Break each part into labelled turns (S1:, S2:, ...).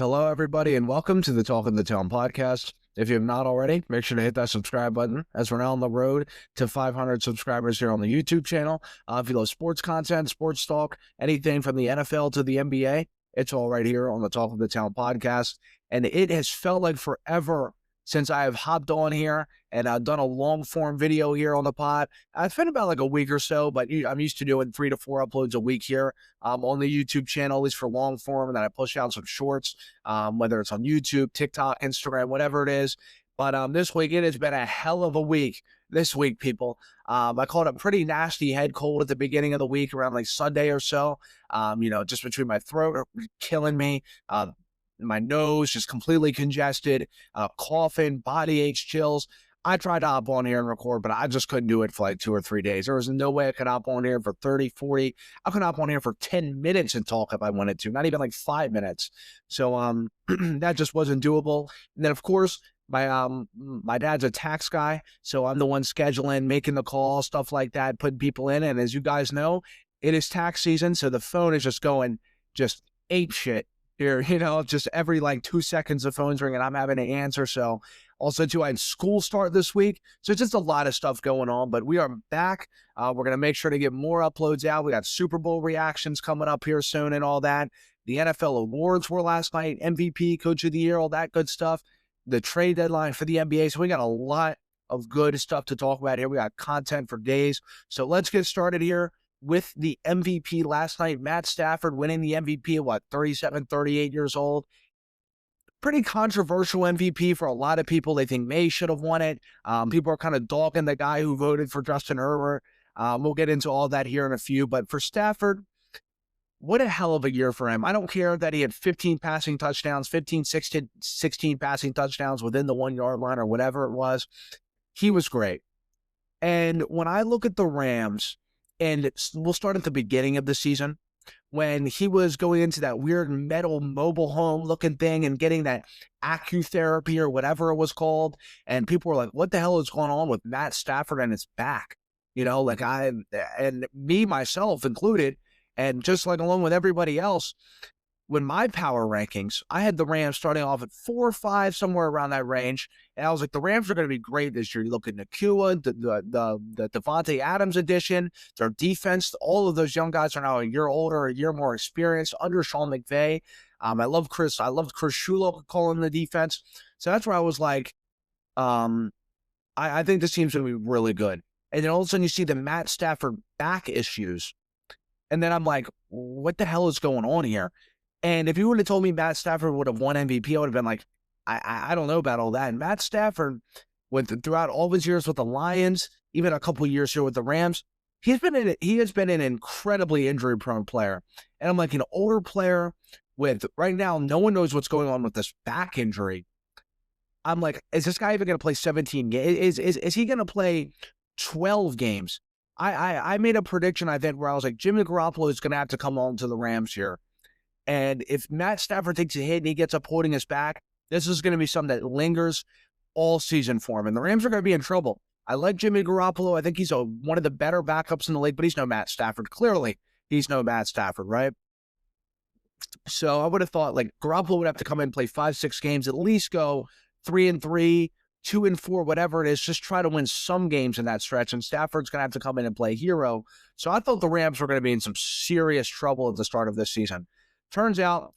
S1: Hello, everybody, and welcome to the Talk of the Town podcast. If you have not already, make sure to hit that subscribe button, as we're now on the road to 500 subscribers here on the YouTube channel. If you love sports content, sports talk, anything from the NFL to the NBA, it's all right here on the Talk of the Town podcast. And it has felt like forever since I have hopped on here and I've done a long-form video here on the pod. It's been about like a week or so, but I'm used to doing 3 to 4 uploads a week here on the YouTube channel, at least for long-form, and then I push out some shorts, whether it's on YouTube, TikTok, Instagram, whatever it is. But this week, it has been a hell of a week this week, people. I caught a pretty nasty head cold at the beginning of the week, around like Sunday or so, just between my throat killing me, my nose just completely congested, coughing, body aches, chills. I tried to hop on here and record, but I just couldn't do it for like 2 or 3 days. There was no way I could hop on here for 30, 40. I could hop on here for 10 minutes and talk if I wanted to, not even like 5 minutes. So that just wasn't doable. And then, of course, my dad's a tax guy, so I'm the one scheduling, making the calls, stuff like that, putting people in. And as you guys know, it is tax season, so the phone is just going just ape shit here, just every like 2 seconds the phone's ringing, I'm having to answer. So also too, I had school start this week, so it's just a lot of stuff going on, but we are back. We're going to make sure to get more uploads out. We got Super Bowl reactions coming up here soon and all that. The NFL awards were last night, MVP, Coach of the Year, all that good stuff. The trade deadline for the NBA, so we got a lot of good stuff to talk about here. We got content for days, so let's get started here with the MVP last night. Matt Stafford winning the MVP at 37, 38 years old. Pretty controversial MVP for a lot of people. They think Maye should have won it. People are kind of dogging the guy who voted for Justin Herbert. We'll get into all that here in a few. But for Stafford, what a hell of a year for him. I don't care that he had 15 passing touchdowns, 15, 16 passing touchdowns within the 1 yard line or whatever it was. He was great. And when I look at the Rams, and we'll start at the beginning of the season, when he was going into that weird metal mobile home looking thing and getting that acutherapy or whatever it was called. And people were like, what the hell is going on with Matt Stafford and his back? And me, myself included, and just like along with everybody else, when my power rankings, I had the Rams starting off at 4 or 5, somewhere around that range. And I was like, the Rams are going to be great this year. You look at Nakua, the Devontae Adams edition, their defense, all of those young guys are now a year older, a year more experienced under Sean McVay. I loved Chris Shulo calling the defense. So that's where I was like, I think this team's going to be really good. And then all of a sudden you see the Matt Stafford back issues. And then I'm like, what the hell is going on here? And if you would have told me Matt Stafford would have won MVP, I would have been like, I don't know about all that. And Matt Stafford, throughout all his years with the Lions, even a couple of years here with the Rams, he has been an incredibly injury-prone player. And I'm like, an older player with, right now, no one knows what's going on with this back injury. I'm like, is this guy even going to play 17 games? Is he going to play 12 games? I made a prediction, I think, where I was like, Jimmy Garoppolo is going to have to come on to the Rams here. And if Matt Stafford takes a hit and he gets up holding his back, this is going to be something that lingers all season for him. And the Rams are going to be in trouble. I like Jimmy Garoppolo. I think he's one of the better backups in the league, but he's no Matt Stafford. Clearly, he's no Matt Stafford, right? So I would have thought like Garoppolo would have to come in and play 5, 6 games, at least go 3-3, 2-4, whatever it is. Just try to win some games in that stretch. And Stafford's going to have to come in and play hero. So I thought the Rams were going to be in some serious trouble at the start of this season. Turns out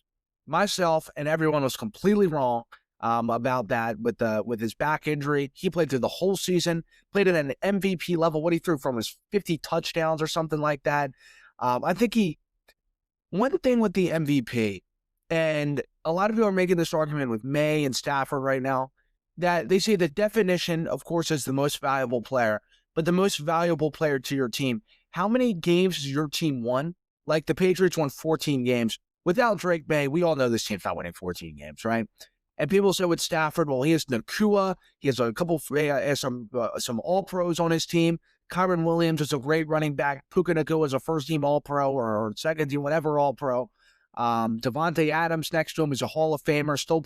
S1: myself and everyone was completely wrong about that with his back injury. He played through the whole season, played at an MVP level. What he threw from was 50 touchdowns or something like that. I think one thing with the MVP, and a lot of people are making this argument with Maye and Stafford right now, that they say the definition, of course, is the most valuable player, but the most valuable player to your team. How many games has your team won? Like the Patriots won 14 games. Without Drake Maye, we all know this team's not winning 14 games, right? And people say with Stafford, well, he has Nakua, he has a couple, some All-Pros on his team. Kyron Williams is a great running back. Puka Nakua is a first-team All-Pro or second-team, whatever All-Pro. Devontae Adams next to him is a Hall of Famer, still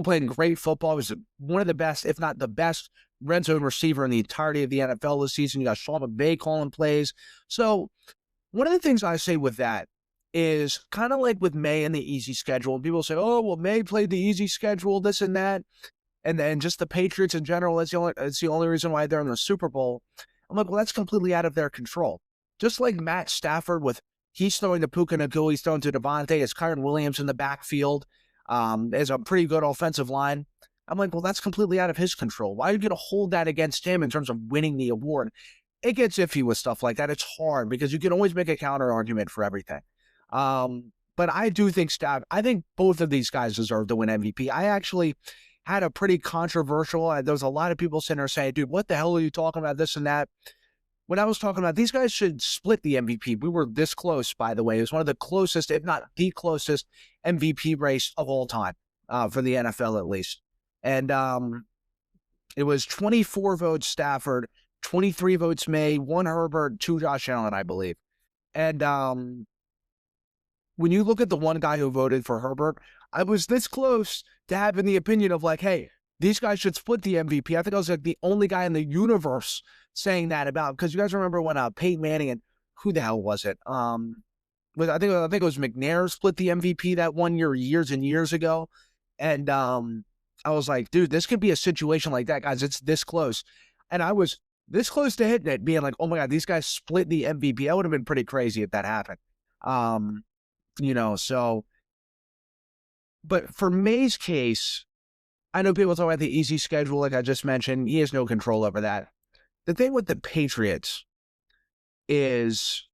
S1: playing great football. He was one of the best, if not the best, red zone receiver in the entirety of the NFL this season. You got Sean McVay calling plays. So one of the things I say with that is kind of like with May and the easy schedule. People say, oh, well, May played the easy schedule, this and that. And then just the Patriots in general, it's the only reason why they're in the Super Bowl. I'm like, well, that's completely out of their control. Just like Matt Stafford he's throwing to Puka Nacua, he's throwing to Devontae, it's Kyron Williams in the backfield. There's a pretty good offensive line. I'm like, well, that's completely out of his control. Why are you going to hold that against him in terms of winning the award? It gets iffy with stuff like that. It's hard because you can always make a counter argument for everything. But I do think I think both of these guys deserve to win MVP. I actually had a pretty controversial, there was a lot of people sitting there saying, dude, what the hell are you talking about, this and that? When I was talking about these guys should split the MVP, we were this close, by the way. It was one of the closest, if not the closest, MVP race of all time, for the NFL at least. And it was 24 votes Stafford, 23 votes May, 1 Herbert, 2 Josh Allen, I believe. And when you look at the one guy who voted for Herbert, I was this close to having the opinion of like, hey, these guys should split the MVP. I think I was like the only guy in the universe saying that about, because you guys remember when Peyton Manning and who the hell was it? I think it was McNair split the MVP that one year, years and years ago. And I was like, dude, this could be a situation like that, guys. It's this close. And I was this close to hitting it, being like, oh my God, these guys split the MVP. That would have been pretty crazy if that happened. So, but for May's case, I know people talk about the easy schedule, like I just mentioned. He has no control over that. The thing with the Patriots is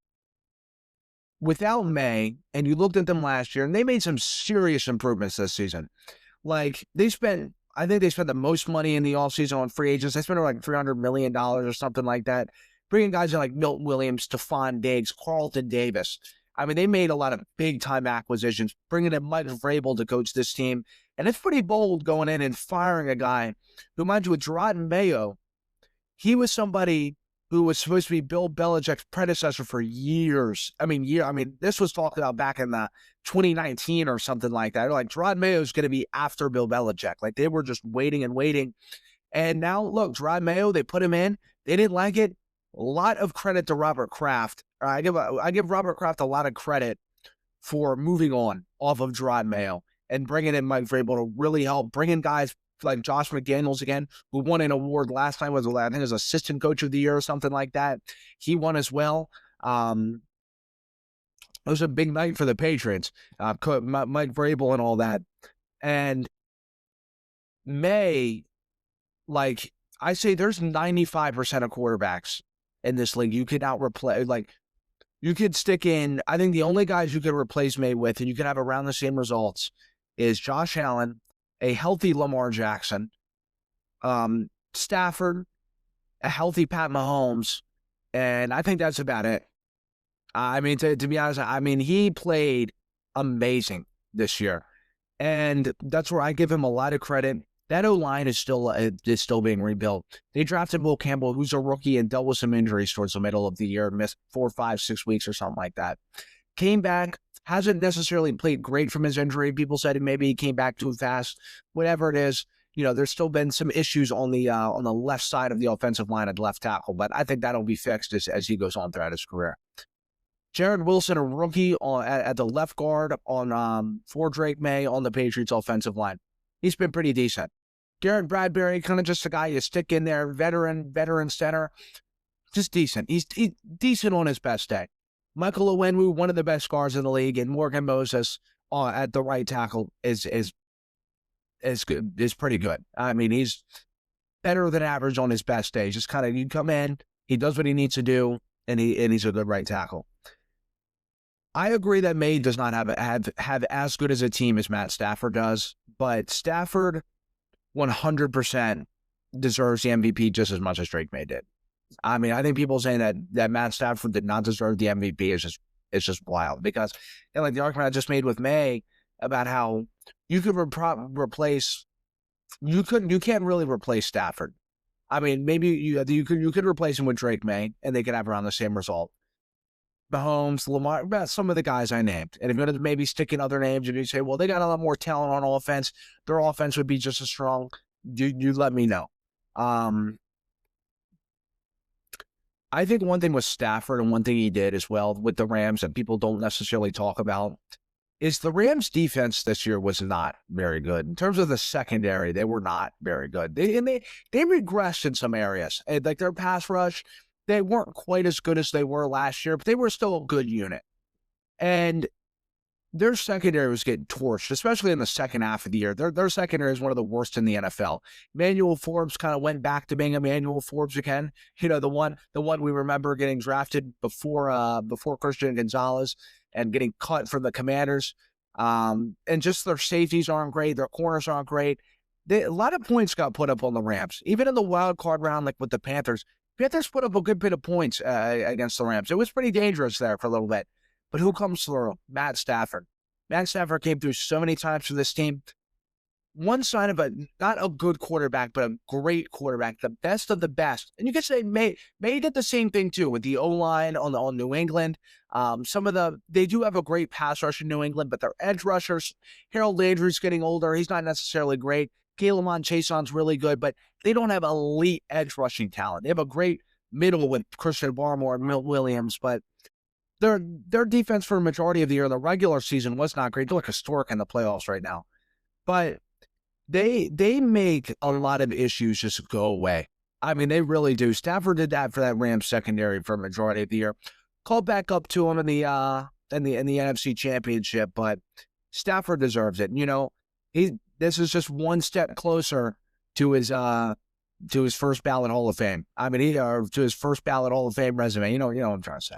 S1: without May, and you looked at them last year, and they made some serious improvements this season. Like I think they spent the most money in the offseason on free agents. They spent like $300 million or something like that, bringing guys in like Milton Williams, Stephon Diggs, Carlton Davis. I mean, they made a lot of big-time acquisitions, bringing in Mike Vrabel to coach this team. And it's pretty bold going in and firing a guy who, mind you, with Drake Maye, he was somebody who was supposed to be Bill Belichick's predecessor for years. I mean, this was talked about back in the 2019 or something like that. Like, Drake Maye is going to be after Bill Belichick. Like, they were just waiting and waiting. And now, look, Drake Maye, they put him in. They didn't like it. A lot of credit to Robert Kraft. I give Robert Kraft a lot of credit for moving on off of Drake Maye and bringing in Mike Vrabel to really help bring in guys like Josh McDaniels again, who won an award last time, I think it was Assistant Coach of the Year or something like that. He won as well. It was a big night for the Patriots, Mike Vrabel and all that. And May, like I say, there's 95% of quarterbacks in this league you could out-replace. Like, you could stick in, I think the only guys you could replace May with, and you could have around the same results, is Josh Allen, a healthy Lamar Jackson, Stafford, a healthy Pat Mahomes, and I think that's about it. I mean, to be honest, he played amazing this year, and that's where I give him a lot of credit. That O-line is still being rebuilt. They drafted Will Campbell, who's a rookie and dealt with some injuries towards the middle of the year, missed 4, 5, 6 weeks or something like that. Came back, hasn't necessarily played great from his injury. People said maybe he came back too fast. Whatever it is, there's still been some issues on the left side of the offensive line at left tackle, but I think that'll be fixed as he goes on throughout his career. Jared Wilson, a rookie at the left guard for Drake Maye on the Patriots offensive line. He's been pretty decent. Garrett Bradbury, kind of just a guy you stick in there, veteran center, just decent. He's decent on his best day. Michael Onwenu, one of the best guards in the league, and Morgan Moses at the right tackle is pretty good. I mean, he's better than average on his best days. Just kind of, you come in, he does what he needs to do, and he's a good right tackle. I agree that May does not have as good as a team as Matt Stafford does, but Stafford 100% deserves the MVP just as much as Drake Maye did. I mean, I think people saying that Matt Stafford did not deserve the MVP is just wild, because like the argument I just made with May about how you could you can't really replace Stafford. I mean, maybe you could replace him with Drake Maye and they could have around the same result. Mahomes, Lamar, some of the guys I named. And if you're going to maybe stick in other names, and you say, well, they got a lot more talent on offense, their offense would be just as strong, you let me know. I think one thing with Stafford and one thing he did as well with the Rams that people don't necessarily talk about is the Rams defense this year was not very good. In terms of the secondary, they were not very good. They regressed in some areas. And like their pass rush, they weren't quite as good as they were last year, but they were still a good unit. And their secondary was getting torched, especially in the second half of the year. Their secondary is one of the worst in the NFL. Emmanuel Forbes kind of went back to being Emmanuel Forbes again. You know, the one we remember getting drafted before Christian Gonzalez and getting cut from the Commanders. And just their safeties aren't great. Their corners aren't great. A lot of points got put up on the Rams. Even in the wild card round, like with the Panthers put up a good bit of points against the Rams. It was pretty dangerous there for a little bit. But who comes through? Matt Stafford. Matt Stafford came through so many times for this team. One sign of not a good quarterback, but a great quarterback, the best of the best. And you could say Maye did the same thing too with the O-line on New England. They do have a great pass rush in New England, but their edge rushers, Harold Landry's getting older. He's not necessarily great. K'Lavon Chaison's really good, but they don't have elite edge rushing talent. They have a great middle with Christian Barmore and Milt Williams, but their defense for a majority of the year in the regular season was not great. They look historic in the playoffs right now. But they make a lot of issues just go away. I mean, they really do. Stafford did that for that Rams secondary for a majority of the year. Called back up to him in the NFC Championship, but Stafford deserves it. You know, this is just one step closer to his first ballot Hall of Fame. I mean, to his first ballot Hall of Fame resume. You know what I'm trying to say.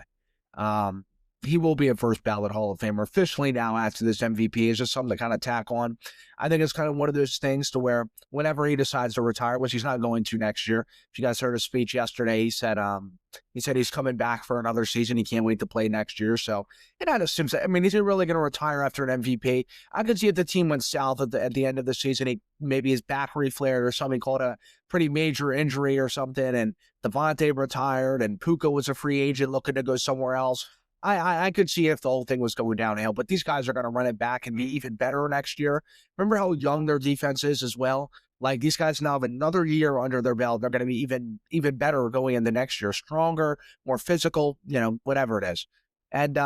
S1: He will be a first ballot Hall of Famer officially now after this MVP. It's just something to kind of tack on. I think it's kind of one of those things to where whenever he decides to retire, which he's not going to next year. If you guys heard his speech yesterday, he said he's coming back for another season. He can't wait to play next year. So it kind of seems, I mean, he's really going to retire after an MVP. I could see if the team went south at the end of the season, maybe his back reflared or something, called a pretty major injury or something, and Devontae retired and Puka was a free agent looking to go somewhere else. I could see if the whole thing was going downhill, but these guys are going to run it back and be even better next year. Remember how young their defense is as well? Like, these guys now have another year under their belt. They're going to be even better going into next year, stronger, more physical, whatever it is. And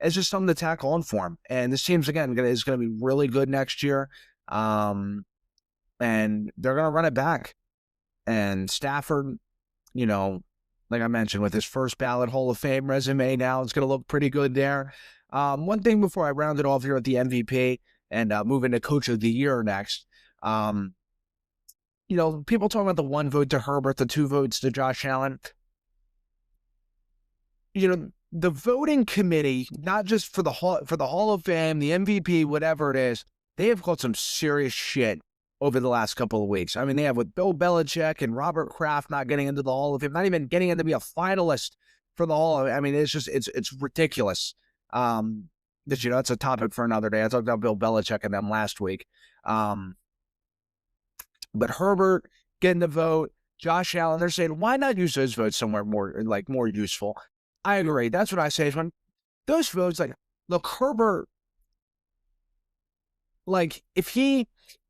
S1: it's just something to tackle on for them. And this team's, again, is going to be really good next year. And they're going to run it back. And Stafford, like I mentioned, with his first ballot Hall of Fame resume now, it's going to look pretty good there. One thing before I round it off here at the MVP and move into Coach of the Year next. People talking about the 1 vote to Herbert, the 2 votes to Josh Allen. The voting committee, not just for the Hall of Fame, the MVP, whatever it is, they have caught some serious shit over the last couple of weeks. I mean, they have with Bill Belichick and Robert Kraft not getting into the Hall of Fame, not even getting in to be a finalist for the Hall of Fame. I mean, it's ridiculous. That's a topic for another day. I talked about Bill Belichick and them last week. But Herbert getting the vote, Josh Allen, they're saying, why not use those votes somewhere more useful? I agree. That's what I say. When those votes, look, Herbert,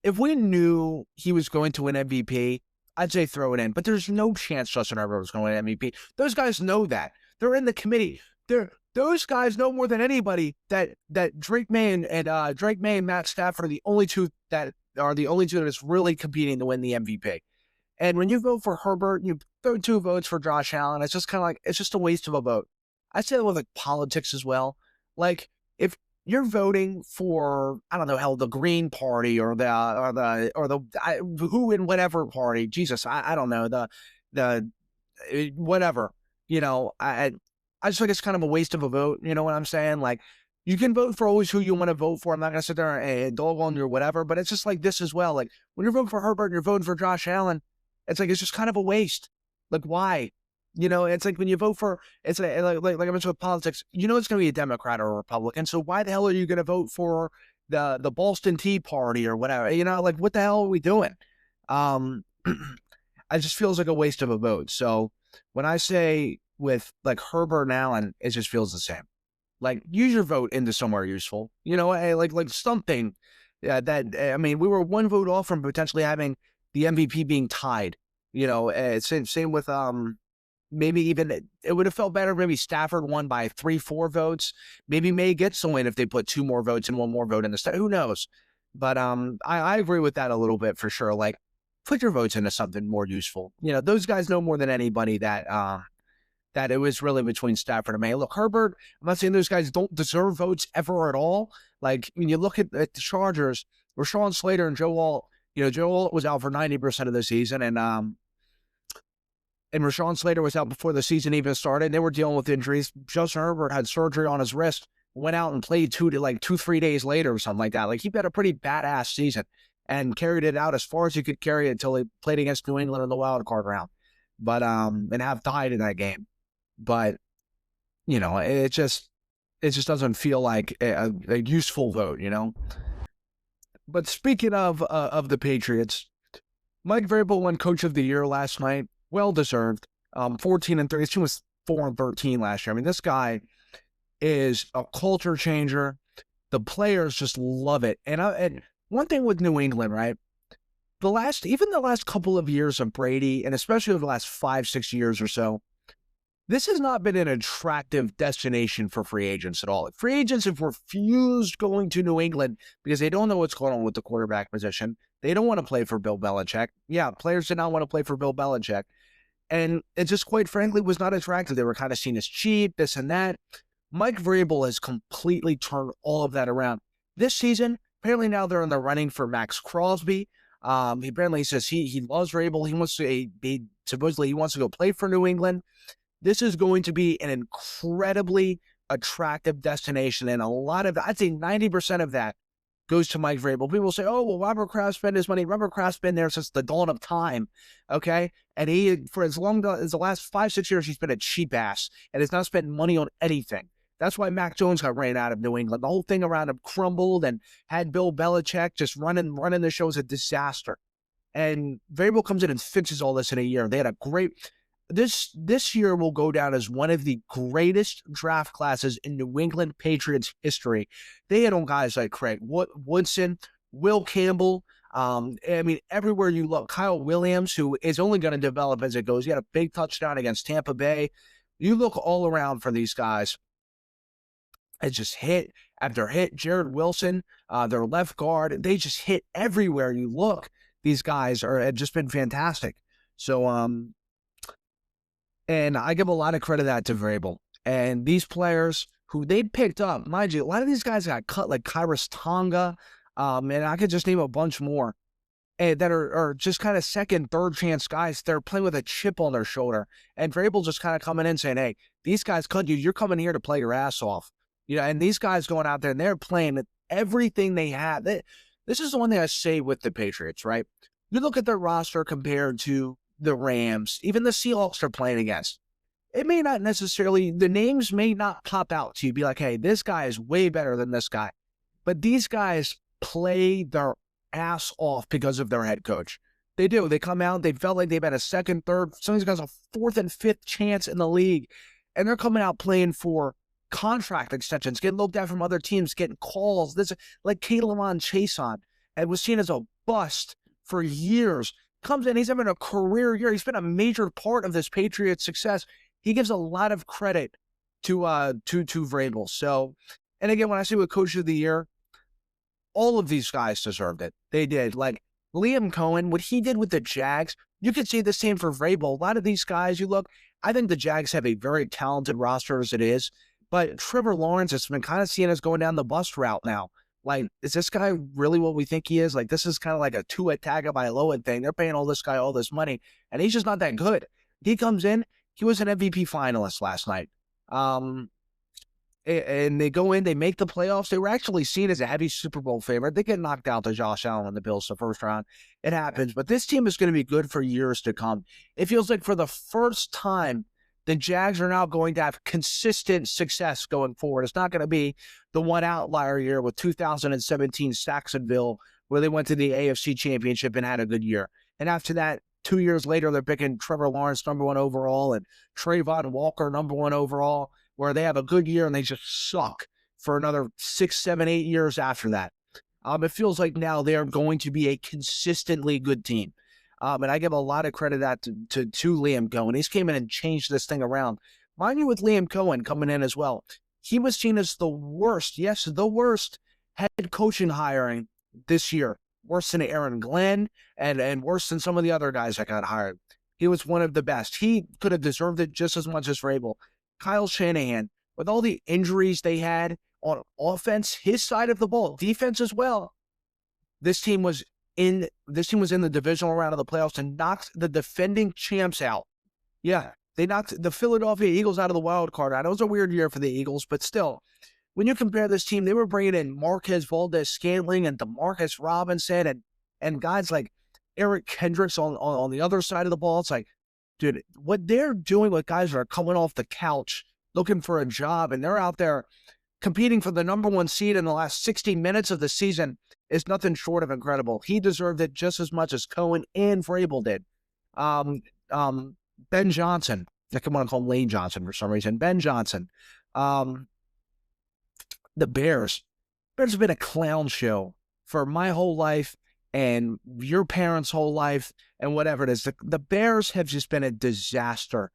S1: if we knew he was going to win MVP, I'd say throw it in. But there's no chance Justin Herbert was going to win MVP. Those guys know that. They're in the committee. Those guys know more than anybody that Drake Maye and Matt Stafford are the only two that is really competing to win the MVP. And when you vote for Herbert, you throw 2 votes for Josh Allen. It's just kind of it's just a waste of a vote. I say that with politics as well. If you're voting for, I don't know, hell, the Green Party or who in whatever party, Jesus, I don't know, the whatever, I just think it's kind of a waste of a vote. You know what I'm saying? You can vote for always who you want to vote for. I'm not going to sit there and dog on you or whatever, but it's just like this as well. When you're voting for Herbert and you're voting for Josh Allen, it's it's just kind of a waste. Why? It's when you vote for, it's like I mentioned with politics, it's going to be a Democrat or a Republican. So why the hell are you going to vote for the Boston Tea Party or whatever? What the hell are we doing? It just feels like a waste of a vote. So when I say with Herbert and Allen, it just feels the same. Use your vote into somewhere useful. Something we were 1 vote off from potentially having the MVP being tied Same with maybe even it would have felt better. Maybe Stafford won by 3-4 votes. Maybe May gets the win if they put 2 more votes and 1 more vote in the who knows? But I agree with that a little bit for sure. Like, put your votes into something more useful. Those guys know more than anybody that it was really between Stafford and May. Look, Herbert, I'm not saying those guys don't deserve votes ever at all. Like, when you look at the Chargers, Rashawn Slater and Joe Alt, Joe Alt was out for 90% of the season, and Rashawn Slater was out before the season even started. They were dealing with injuries. Justin Herbert had surgery on his wrist, went out and played 2-3 days later or something like that. Like, he had a pretty badass season and carried it out as far as he could carry it until he played against New England in the wild card round. But and have died in that game. But it just doesn't feel like a useful vote. But speaking of the Patriots, Mike Vrabel won Coach of the Year last night. Well deserved. 14-3. His team was 4-13 last year. I mean, this guy is a culture changer. The players just love it. And one thing with New England, right? The last couple of years of Brady, and especially over the last 5-6 years or so, this has not been an attractive destination for free agents at all. Free agents have refused going to New England because they don't know what's going on with the quarterback position. They don't want to play for Bill Belichick. Yeah, players did not want to play for Bill Belichick. And it just, quite frankly, was not attractive. They were kind of seen as cheap, this and that. Mike Vrabel has completely turned all of that around. This season, apparently now they're in the running for Max Crosby. He apparently says he loves Vrabel. Supposedly he wants to go play for New England. This is going to be an incredibly attractive destination, and I'd say 90% of that goes to Mike Vrabel. People say, oh, well, Robert Kraft spent his money. Robert Kraft's been there since the dawn of time, okay? And he, for as long as the last 5-6 years, he's been a cheap ass and has not spent money on anything. That's why Mac Jones got ran out of New England. The whole thing around him crumbled and had Bill Belichick just running the show as a disaster. And Vrabel comes in and fixes all this in a year. They had a great... This year will go down as one of the greatest draft classes in New England Patriots history. They had on guys like Craig Woodson, Will Campbell. I mean, everywhere you look, Kyle Williams, who is only going to develop as it goes. He had a big touchdown against Tampa Bay. You look all around for these guys. It's just hit after hit. Jared Wilson, their left guard, they just hit everywhere you look. These guys have just been fantastic. So, and I give a lot of credit that to Vrabel. And these players who they picked up, mind you, a lot of these guys got cut, like Kairos Tonga, and I could just name a bunch more, that are just kind of second, third chance guys. They're playing with a chip on their shoulder. And Vrabel just kind of coming in saying, hey, these guys cut you. You're coming here to play your ass off. And these guys going out there and they're playing everything they have. This is the one thing I say with the Patriots, right? You look at their roster compared to the Rams, even the Seahawks they're playing against. It may not necessarily, the names may not pop out to you, be like, hey, this guy is way better than this guy. But these guys play their ass off because of their head coach. They do. They come out, they felt like they've had a second, third, some of these guys a fourth and fifth chance in the league. And they're coming out playing for contract extensions, getting looked at from other teams, getting calls. This, like K'Lavon Chaisson, and was seen as a bust for years. Comes in, he's having a career year. He's been a major part of this Patriots' success. He gives a lot of credit to Vrabel. So, and again, when I say with Coach of the Year, all of these guys deserved it. They did. Like Liam Cohen, what he did with the Jags, you could say the same for Vrabel. A lot of these guys, you look, I think the Jags have a very talented roster as it is, but Trevor Lawrence has been kind of seen as going down the bust route now. Like, is this guy really what we think he is? Like, this is kind of like a Tua Tagovailoa thing. They're paying all this guy all this money, and he's just not that good. He comes in, he was an MVP finalist last night. And they go in, they make the playoffs. They were actually seen as a heavy Super Bowl favorite. They get knocked out to Josh Allen and the Bills the first round. It happens. But this team is going to be good for years to come. It feels like for the first time, the Jags are now going to have consistent success going forward. It's not going to be the one outlier year with 2017 Jacksonville, where they went to the AFC Championship and had a good year. And after that, 2 years later, they're picking Trevor Lawrence #1 overall and Trayvon Walker #1 overall, where they have a good year and they just suck for another 6, 7, 8 years after that. It feels like now they are going to be a consistently good team. And I give a lot of credit that to Liam Cohen. He's came in and changed this thing around. Mind you, with Liam Cohen coming in as well, he was seen as the worst, yes, the worst head coaching hiring this year. Worse than Aaron Glenn and worse than some of the other guys that got hired. He was one of the best. He could have deserved it just as much as Vrabel. Kyle Shanahan, with all the injuries they had on offense, his side of the ball, defense as well. This team was in the divisional round of the playoffs and knocked the defending champs out. Yeah, they knocked the Philadelphia Eagles out of the wild card. I know it was a weird year for the Eagles, but still, when you compare this team, they were bringing in Marquez Valdes-Scantling and DeMarcus Robinson and guys like Eric Kendricks on the other side of the ball. It's like, dude, what they're doing with guys that are coming off the couch looking for a job, and they're out there competing for the number one seed in the last 60 minutes of the season is nothing short of incredible. He deserved it just as much as Cohen and Vrabel did. Ben Johnson, I want to call him Lane Johnson for some reason. Ben Johnson. The Bears. Bears have been a clown show for my whole life and your parents' whole life and whatever it is. The Bears have just been a disaster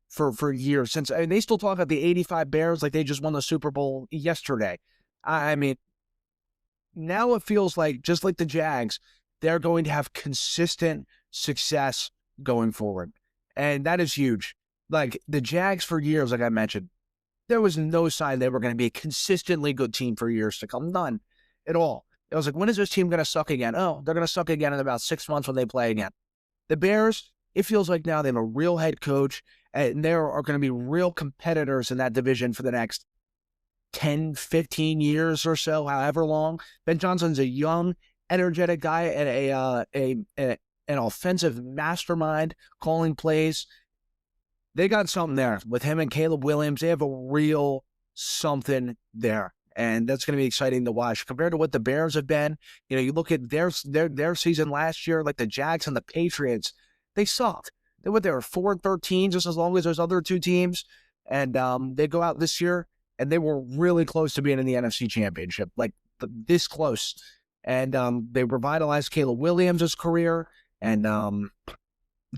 S1: for years. Since they still talk about the 85 Bears like they just won the Super Bowl yesterday. I mean, now it feels like, just like the Jags, they're going to have consistent success going forward. And that is huge. Like the Jags for years, like I mentioned, there was no sign they were going to be a consistently good team for years to come. None at all. It was like, when is this team going to suck again? Oh, they're going to suck again in about 6 months when they play again. The Bears, it feels like now they have a real head coach, and there are going to be real competitors in that division for the next 10, 15 years or so, however long. Ben Johnson's a young, energetic guy and an offensive mastermind calling plays. They got something there with him and Caleb Williams. They have a real something there, and that's going to be exciting to watch compared to what the Bears have been. You know, you look at their season last year, like the Jags and the Patriots, they sucked. They were 4-13, just as long as those other two teams, and they go out this year and they were really close to being in the NFC Championship, like this close. And they revitalized Caleb Williams' career, and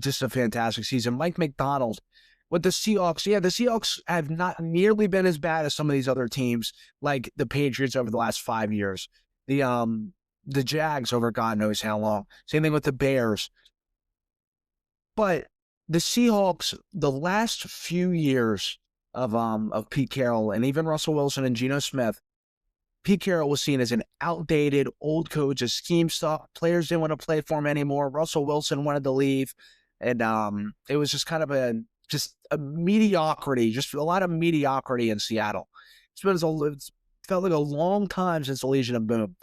S1: just a fantastic season. Mike Macdonald with the Seahawks. Yeah, the Seahawks have not nearly been as bad as some of these other teams, like the Patriots over the last 5 years. The Jags over God knows how long. Same thing with the Bears. But the Seahawks, the last few years of Pete Carroll and even Russell Wilson and Geno Smith, Pete Carroll was seen as an outdated old coach, a scheme stuff. Players didn't want to play for him anymore. Russell Wilson wanted to leave, and it was just kind of a mediocrity, just a lot of mediocrity in Seattle. It felt like a long time since the Legion of Boom.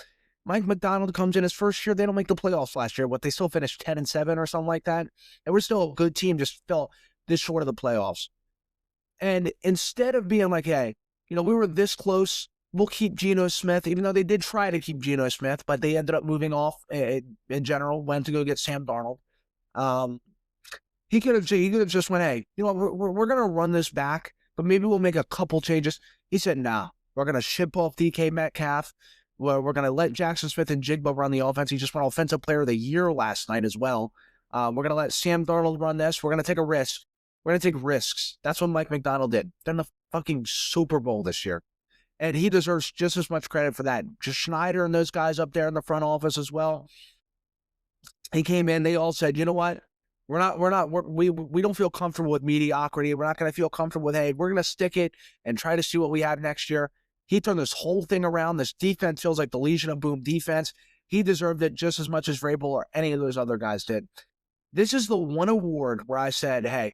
S1: Mike Macdonald comes in his first year. They don't make the playoffs last year. They still finished 10-7 or something like that. And we're still a good team, just fell this short of the playoffs. And instead of being like, hey, we were this close, we'll keep Geno Smith, even though they did try to keep Geno Smith, but they ended up moving off in general, went to go get Sam Darnold. He could have just went, hey, we're going to run this back, but maybe we'll make a couple changes. He said, nah, we're going to ship off DK Metcalf. We're going to let Jackson Smith and Jigba run the offense. He just won Offensive Player of the Year last night as well. We're going to let Sam Darnold run this. We're going to take a risk. We're going to take risks. That's what Mike Macdonald did. They're in the fucking Super Bowl this year. And he deserves just as much credit for that. Just Schneider and those guys up there in the front office as well. He came in, they all said, you know what? We don't feel comfortable with mediocrity. We're not going to feel comfortable with, hey, we're going to stick it and try to see what we have next year. He turned this whole thing around. This defense feels like the Legion of Boom defense. He deserved it just as much as Vrabel or any of those other guys did. This is the one award where I said, hey,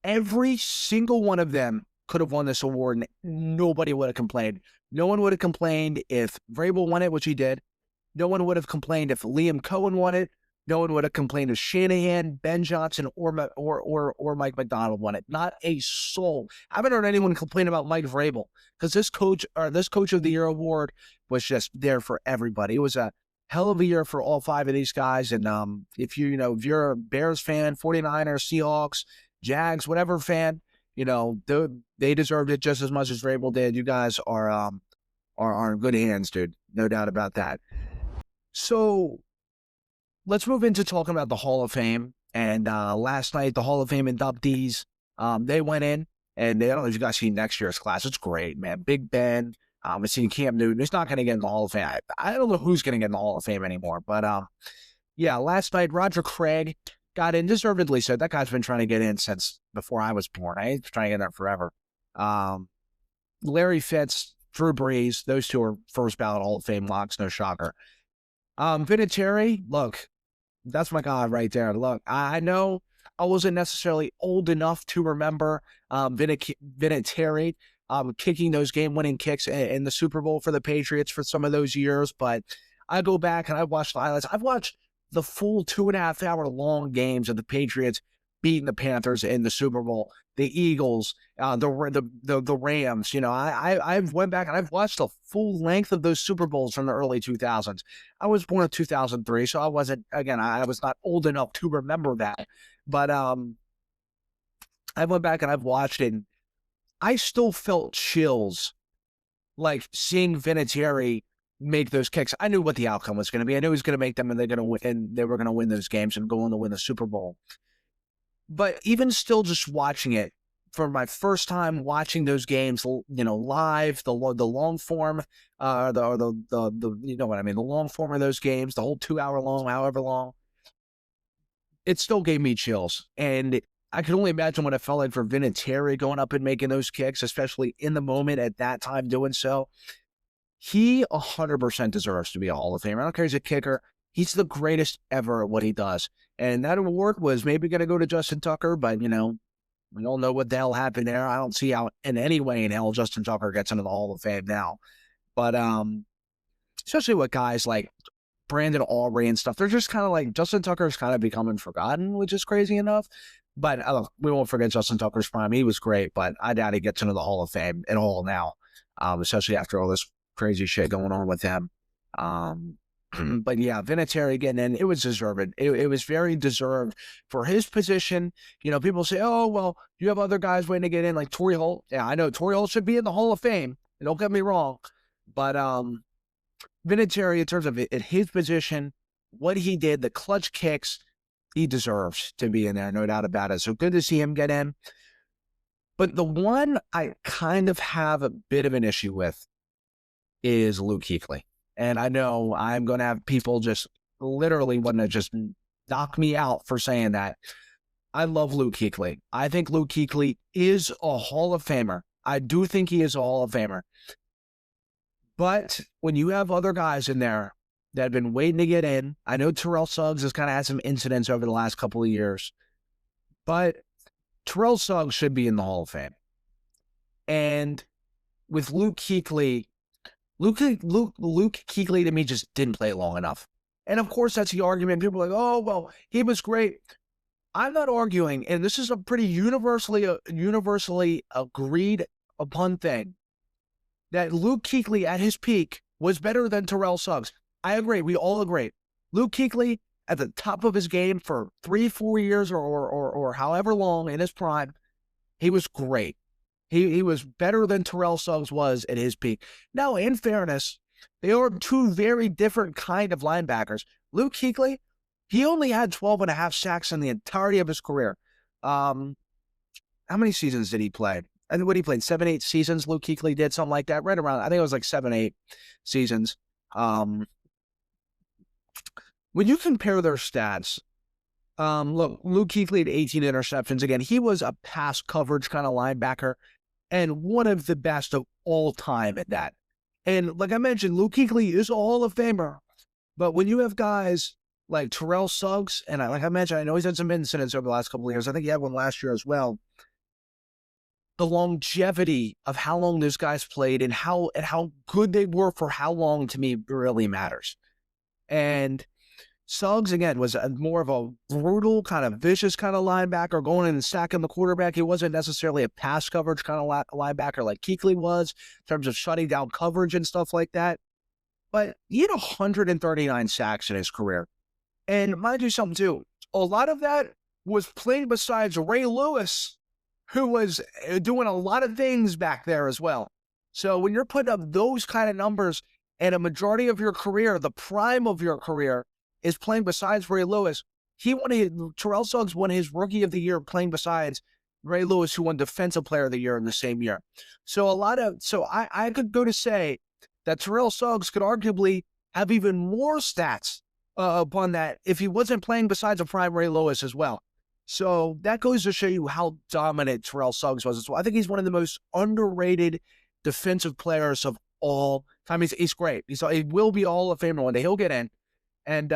S1: every single one of them could have won this award and nobody would have complained. No one would have complained if Vrabel won it, which he did. No one would have complained if Liam Cohen won it. No one would have complained if Shanahan, Ben Johnson, or Mike Macdonald won it. Not a soul. I haven't heard anyone complain about Mike Vrabel because this Coach of the Year award was just there for everybody. It was a hell of a year for all five of these guys. And if you're a Bears fan, 49ers, Seahawks, Jags, whatever fan, they deserved it just as much as Vrabel did. You guys are in good hands, dude. No doubt about that. So let's move into talking about the Hall of Fame. And last night, the Hall of Fame inductees, they went in, and I don't know if you guys see next year's class. It's great, man. Big Ben. I've seen Cam Newton. He's not going to get in the Hall of Fame. I don't know who's going to get in the Hall of Fame anymore. But yeah, last night, Roger Craig got in, deservedly so. That guy's been trying to get in since before I was born. He's trying to get in there forever. Larry Fitz, Drew Brees, those two are first ballot Hall of Fame locks, no shocker. Vinatieri, look, that's my guy right there. Look, I know I wasn't necessarily old enough to remember Vinatieri kicking those game-winning kicks in the Super Bowl for the Patriots for some of those years, but I go back and I watched the highlights. I've watched the full 2.5-hour long games of the Patriots beating the Panthers in the Super Bowl, the Eagles, the Rams. You know, I've went back and I've watched the full length of those Super Bowls from the early 2000s. I was born in 2003, so I wasn't, again, I was not old enough to remember that. But I went back and I've watched it, and I still felt chills, like seeing Vinatieri make those kicks. I knew what the outcome was going to be. I knew he was going to make them, and they're going to win, and they were going to win those games and go on to win the Super Bowl. But even still, just watching it for my first time watching those games, you know, live, the long form, you know what I mean, the long form of those games, the whole 2-hour long, however long, it still gave me chills. And I can only imagine what it felt like for Vinatieri going up and making those kicks, especially in the moment at that time doing so. He 100% deserves to be a Hall of Famer. I don't care if he's a kicker. He's the greatest ever at what he does. And that award was maybe going to go to Justin Tucker, but, you know, we all know what the hell happened there. I don't see how in any way in hell Justin Tucker gets into the Hall of Fame now. But especially with guys like Brandon Aubrey and stuff, they're just kind of like, Justin Tucker's kind of becoming forgotten, which is crazy enough. But we won't forget Justin Tucker's prime. He was great, but I doubt he gets into the Hall of Fame at all now, especially after all this crazy shit going on with him. But yeah, Vinatieri getting in, it was deserved. It was very deserved for his position. You know, people say, oh, well, you have other guys waiting to get in, like Torrey Holt. Yeah, I know Torrey Holt should be in the Hall of Fame. Don't get me wrong. But Vinatieri, in terms of at his position, what he did, the clutch kicks, he deserves to be in there, no doubt about it. So good to see him get in. But the one I kind of have a bit of an issue with is Luke Kuechly. And I know I'm going to have people just literally want to just knock me out for saying that. I love Luke Kuechly. I think Luke Kuechly is a Hall of Famer. I do think he is a Hall of Famer. But when you have other guys in there that have been waiting to get in, I know Terrell Suggs has kind of had some incidents over the last couple of years, but Terrell Suggs should be in the Hall of Fame. And with Luke Kuechly, Luke Kuechly to me just didn't play long enough. And of course, that's the argument. People are like, oh, well, he was great. I'm not arguing, and this is a pretty universally agreed upon thing, that Luke Kuechly at his peak was better than Terrell Suggs. I agree. We all agree. Luke Kuechly at the top of his game for 3-4 years or however long in his prime, he was great. He was better than Terrell Suggs was at his peak. Now, in fairness, they are two very different kind of linebackers. Luke Kuechly, he only had 12.5 sacks in the entirety of his career. How many seasons did he play? I think what he played, 7-8 seasons, Luke Kuechly did, something like that, right around, I think it was like 7-8 seasons. When you compare their stats, look, Luke Kuechly had 18 interceptions. Again, he was a pass coverage kind of linebacker and one of the best of all time at that. And like I mentioned, Luke Kuechly is a Hall of Famer. But when you have guys like Terrell Suggs, and like I mentioned, I know he's had some incidents over the last couple of years. I think he had one last year as well. The longevity of how long those guys played and how good they were for how long, to me, really matters. And Suggs, again, was more of a brutal, kind of vicious kind of linebacker, going in and sacking the quarterback. He wasn't necessarily a pass coverage kind of linebacker like Kuechly was, in terms of shutting down coverage and stuff like that. But he had 139 sacks in his career. And mind you something, too, a lot of that was played besides Ray Lewis, who was doing a lot of things back there as well. So when you're putting up those kind of numbers and a majority of your career, the prime of your career, is playing besides Ray Lewis. Terrell Suggs won his Rookie of the Year playing besides Ray Lewis, who won Defensive Player of the Year in the same year. So I could go to say that Terrell Suggs could arguably have even more stats upon that if he wasn't playing besides a prime Ray Lewis as well. So that goes to show you how dominant Terrell Suggs was as well. I think he's one of the most underrated defensive players of all time. He's great. He will be Hall of Famer one day. He'll get in. And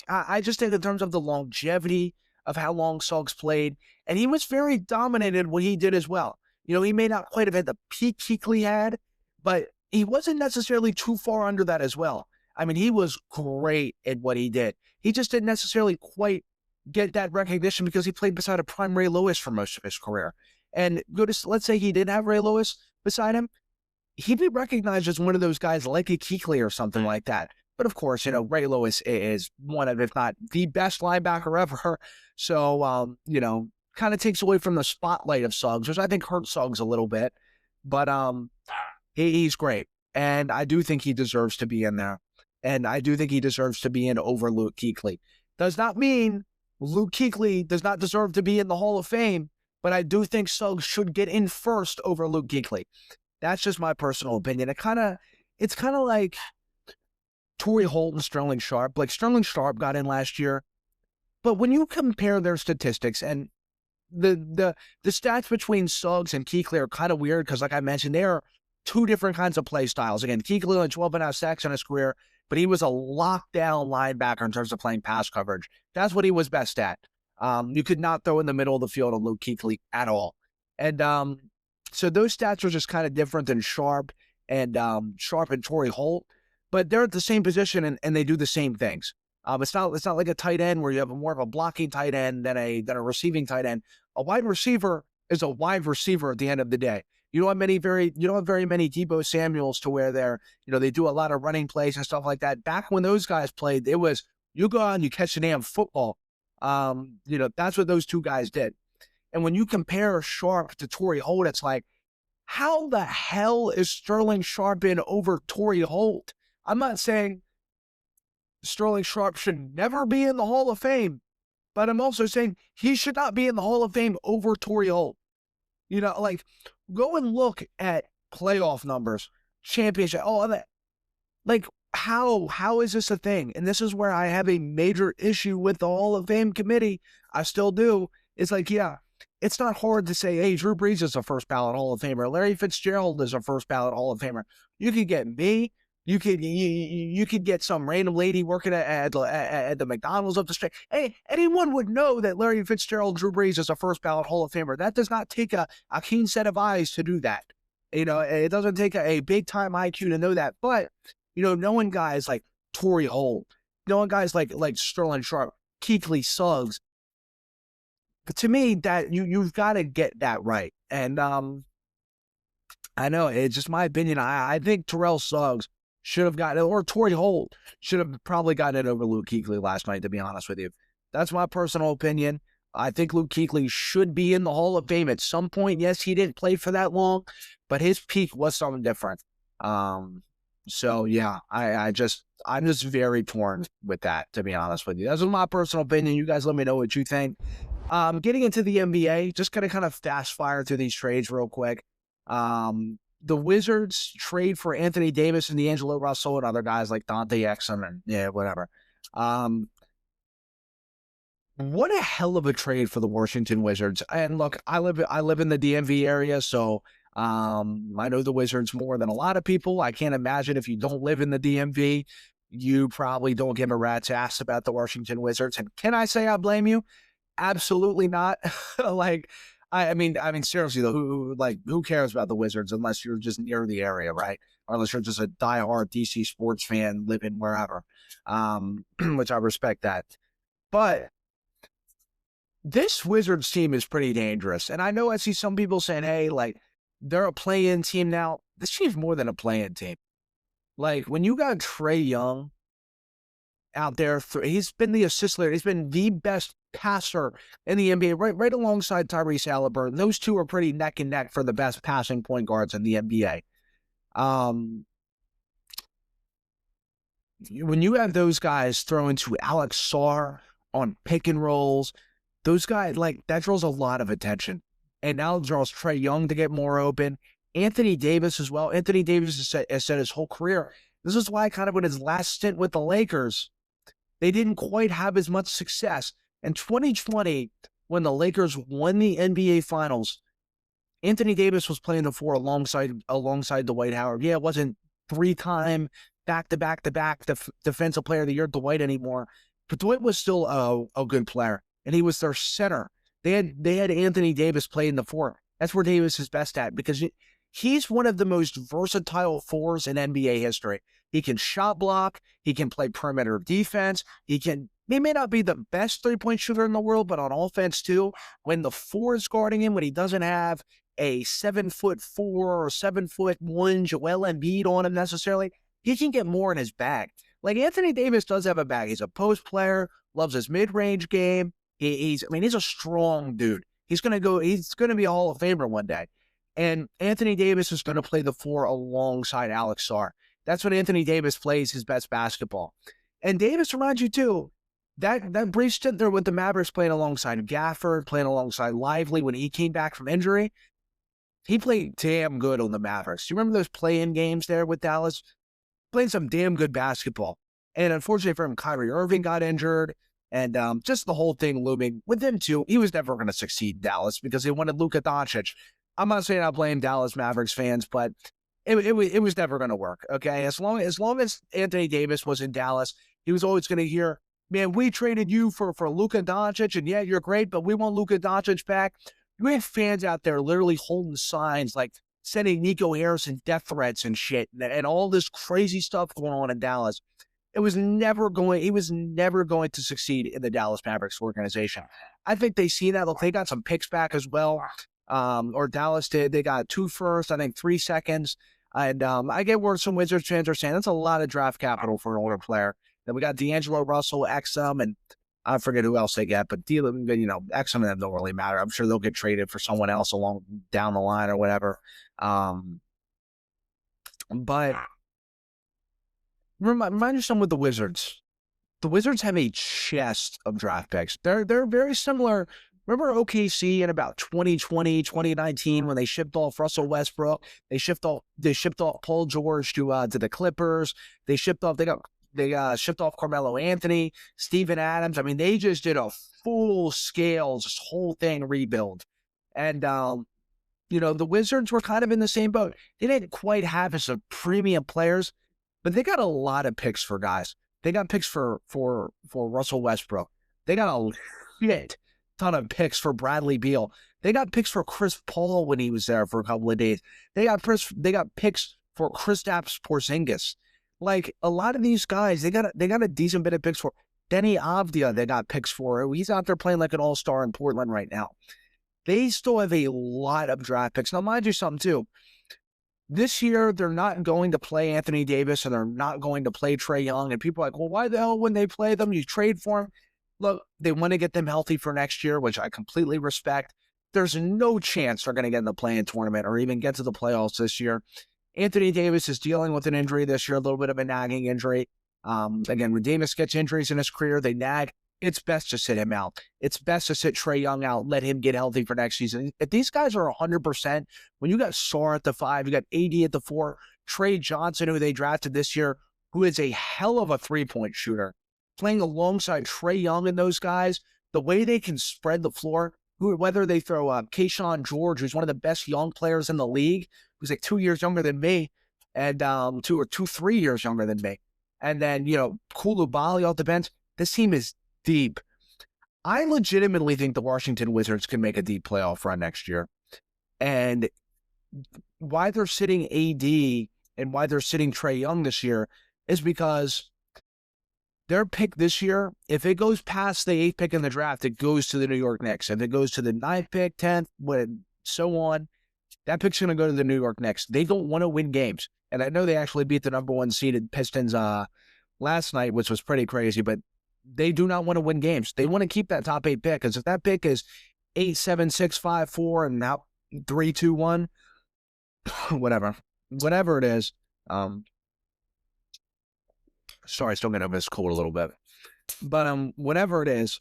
S1: I just think in terms of the longevity of how long Suggs played, and he was very dominant in what he did as well. You know, he may not quite have had the peak Kuechly had, but he wasn't necessarily too far under that as well. I mean, he was great at what he did. He just didn't necessarily quite get that recognition because he played beside a prime Ray Lewis for most of his career. And let's say he did have Ray Lewis beside him, he'd be recognized as one of those guys like a Kuechly or something like that. But of course, you know, Ray Lewis is one of, if not the best linebacker ever. So, you know, kind of takes away from the spotlight of Suggs, which I think hurts Suggs a little bit. But he's great. And I do think he deserves to be in there. And I do think he deserves to be in over Luke Kuechly. Does not mean Luke Kuechly does not deserve to be in the Hall of Fame, but I do think Suggs should get in first over Luke Kuechly. That's just my personal opinion. It's kind of like Torrey Holt and Sterling Sharpe. Like, Sterling Sharpe got in last year, but when you compare their statistics, and the stats between Suggs and Kuechly are kind of weird because, like I mentioned, they are two different kinds of play styles. Again, Kuechly only 12.5 sacks in his career, but he was a lockdown linebacker in terms of playing pass coverage. That's what he was best at. You could not throw in the middle of the field on Luke Kuechly at all. And so those stats are just kind of different than Sharpe and Torrey Holt, but they're at the same position and they do the same things. It's not like a tight end where you have more of a blocking tight end than a receiving tight end. A wide receiver is a wide receiver at the end of the day. You don't have very many Deebo Samuels to where they do a lot of running plays and stuff like that. Back when those guys played, it was you go out and you catch a damn football. That's what those two guys did. And when you compare Sharpe to Torrey Holt, it's like, how the hell is Sterling Sharpe in over Torrey Holt? I'm not saying Sterling Sharpe should never be in the Hall of Fame, but I'm also saying he should not be in the Hall of Fame over Torrey Holt. You know, like, go and look at playoff numbers, championship, all of that. Like, how is this a thing? And this is where I have a major issue with the Hall of Fame committee. I still do. It's like, yeah, it's not hard to say, hey, Drew Brees is a first ballot Hall of Famer. Larry Fitzgerald is a first ballot Hall of Famer. You could get me. You could get some random lady working at the McDonald's up the street. Hey, anyone would know that Larry Fitzgerald, Drew Brees is a first ballot Hall of Famer. That does not take a keen set of eyes to do that. You know, it doesn't take a big time IQ to know that. But, you know, knowing guys like Torrey Holt, knowing guys like Sterling Sharpe, Kuechly, Suggs, to me, that you've got to get that right. And I know it's just my opinion. I think Terrell Suggs should have gotten it, or Torrey Holt should have probably gotten it over Luke Kuechly last night, to be honest with you. That's my personal opinion. I think Luke Kuechly should be in the Hall of Fame at some point. Yes, he didn't play for that long, but his peak was something different. So yeah, I'm just very torn with that, to be honest with you. That's my personal opinion. You guys let me know what you think. Getting into the NBA, just gonna kind of fast fire through these trades real quick. The Wizards trade for Anthony Davis and D'Angelo Russell and other guys like Dante Exum and whatever. What a hell of a trade for the Washington Wizards. And look, I live in the DMV area, so I know the Wizards more than a lot of people. I can't imagine if you don't live in the DMV, you probably don't give a rat's ass about the Washington Wizards. And can I say I blame you? Absolutely not. I mean, seriously though, who cares about the Wizards unless you're just near the area, right? Or unless you're just a diehard DC sports fan living wherever, which I respect that. But this Wizards team is pretty dangerous. And I know I see some people saying, hey, like, they're a play-in team now. This team's more than a play-in team. Like, when you got Trae Young out there, he's been the assist leader. He's been the best passer in the NBA, right alongside Tyrese Halliburton. Those two are pretty neck and neck for the best passing point guards in the NBA. when you have those guys throwing to Alex Sarr on pick and rolls, those guys, like, that draws a lot of attention. And now it draws Trae Young to get more open. Anthony Davis as well. Anthony Davis has said his whole career. This is why kind of with his last stint with the Lakers, they didn't quite have as much success. In 2020, when the Lakers won the NBA Finals, Anthony Davis was playing the four alongside Dwight Howard. Yeah, it wasn't three-time back-to-back defensive player of the year Dwight anymore, but Dwight was still a good player, and he was their center. They had Anthony Davis playing the four. That's where Davis is best at, because he's one of the most versatile fours in NBA history. He can shot block. He can play perimeter defense. He may not be the best three-point shooter in the world, but on offense too, when the four is guarding him, when he doesn't have a 7'4" or 7'1" Joel Embiid on him necessarily, he can get more in his bag. Like, Anthony Davis does have a bag. He's a post player, loves his mid-range game. He's a strong dude. He's gonna be a Hall of Famer one day. And Anthony Davis is gonna play the four alongside Alex Sarr. That's when Anthony Davis plays his best basketball. And Davis reminds you too, that brief stint there with the Mavericks, playing alongside Gafford, playing alongside Lively when he came back from injury, he played damn good on the Mavericks. Do you remember those play-in games there with Dallas? Playing some damn good basketball. And unfortunately for him, Kyrie Irving got injured, and just the whole thing looming. With him too, he was never going to succeed in Dallas because they wanted Luka Doncic. I'm not saying I blame Dallas Mavericks fans, but it was never going to work, okay? As long as Anthony Davis was in Dallas, he was always going to hear, man, we traded you for Luka Doncic, and yeah, you're great, but we want Luka Doncic back. You had fans out there literally holding signs, like sending Nico Harrison death threats and shit, and all this crazy stuff going on in Dallas. He was never going to succeed in the Dallas Mavericks organization. I think they see that. Look, they got some picks back as well, or Dallas did. They got 2 firsts, I think 3 seconds. And I get where some Wizards fans are saying that's a lot of draft capital for an older player. Then we got D'Angelo Russell, Exum, and I forget who else they get, but Exum and them don't really matter. I'm sure they'll get traded for someone else along down the line or whatever. But remind yourself with the Wizards. The Wizards have a chest of draft picks. They're very similar. Remember OKC in about 2020, 2019 when they shipped off Russell Westbrook? They shipped off Paul George to the Clippers. They shipped off Carmelo Anthony, Steven Adams. I mean, they just did a full-scale, this whole thing rebuild. And, the Wizards were kind of in the same boat. They didn't quite have as a premium players, but they got a lot of picks for guys. They got picks for Russell Westbrook. They got a shit ton of picks for Bradley Beal. They got picks for Chris Paul when he was there for a couple of days. They got picks for Kristaps Porzingis. Like, a lot of these guys, they got a decent bit of picks for. Denny Avdia, they got picks for. He's out there playing like an all-star in Portland right now. They still have a lot of draft picks. Now, mind you something, too. This year, they're not going to play Anthony Davis, and they're not going to play Trae Young. And people are like, well, why the hell when they play them, you trade for them? Look, they want to get them healthy for next year, which I completely respect. There's no chance they're going to get in the play-in tournament or even get to the playoffs this year. Anthony Davis is dealing with an injury this year, a little bit of a nagging injury. Again, when Davis gets injuries in his career, they nag. It's best to sit him out. It's best to sit Trae Young out, let him get healthy for next season. If these guys are 100%, when you got Sarr at the 5, you got AD at the 4, Trey Johnson, who they drafted this year, who is a hell of a three-point shooter, playing alongside Trae Young and those guys, the way they can spread the floor, whether they throw Keyshawn George, who's one of the best young players in the league, who's like 2 years younger than me, and 3 years younger than me. And then, Koulibaly off the bench. This team is deep. I legitimately think the Washington Wizards can make a deep playoff run next year. And why they're sitting AD and why they're sitting Trae Young this year is because their pick this year, if it goes past the 8th pick in the draft, it goes to the New York Knicks. If it goes to the 9th pick, 10th, so on, that pick's going to go to the New York Knicks. They don't want to win games. And I know they actually beat the number 1 seeded Pistons last night, which was pretty crazy, but they do not want to win games. They want to keep that top 8 pick, because if that pick is 8, 7, 6, 5, 4, and now 3, 2, 1, whatever it is, Sorry, still getting over this cold a little bit. But whatever it is,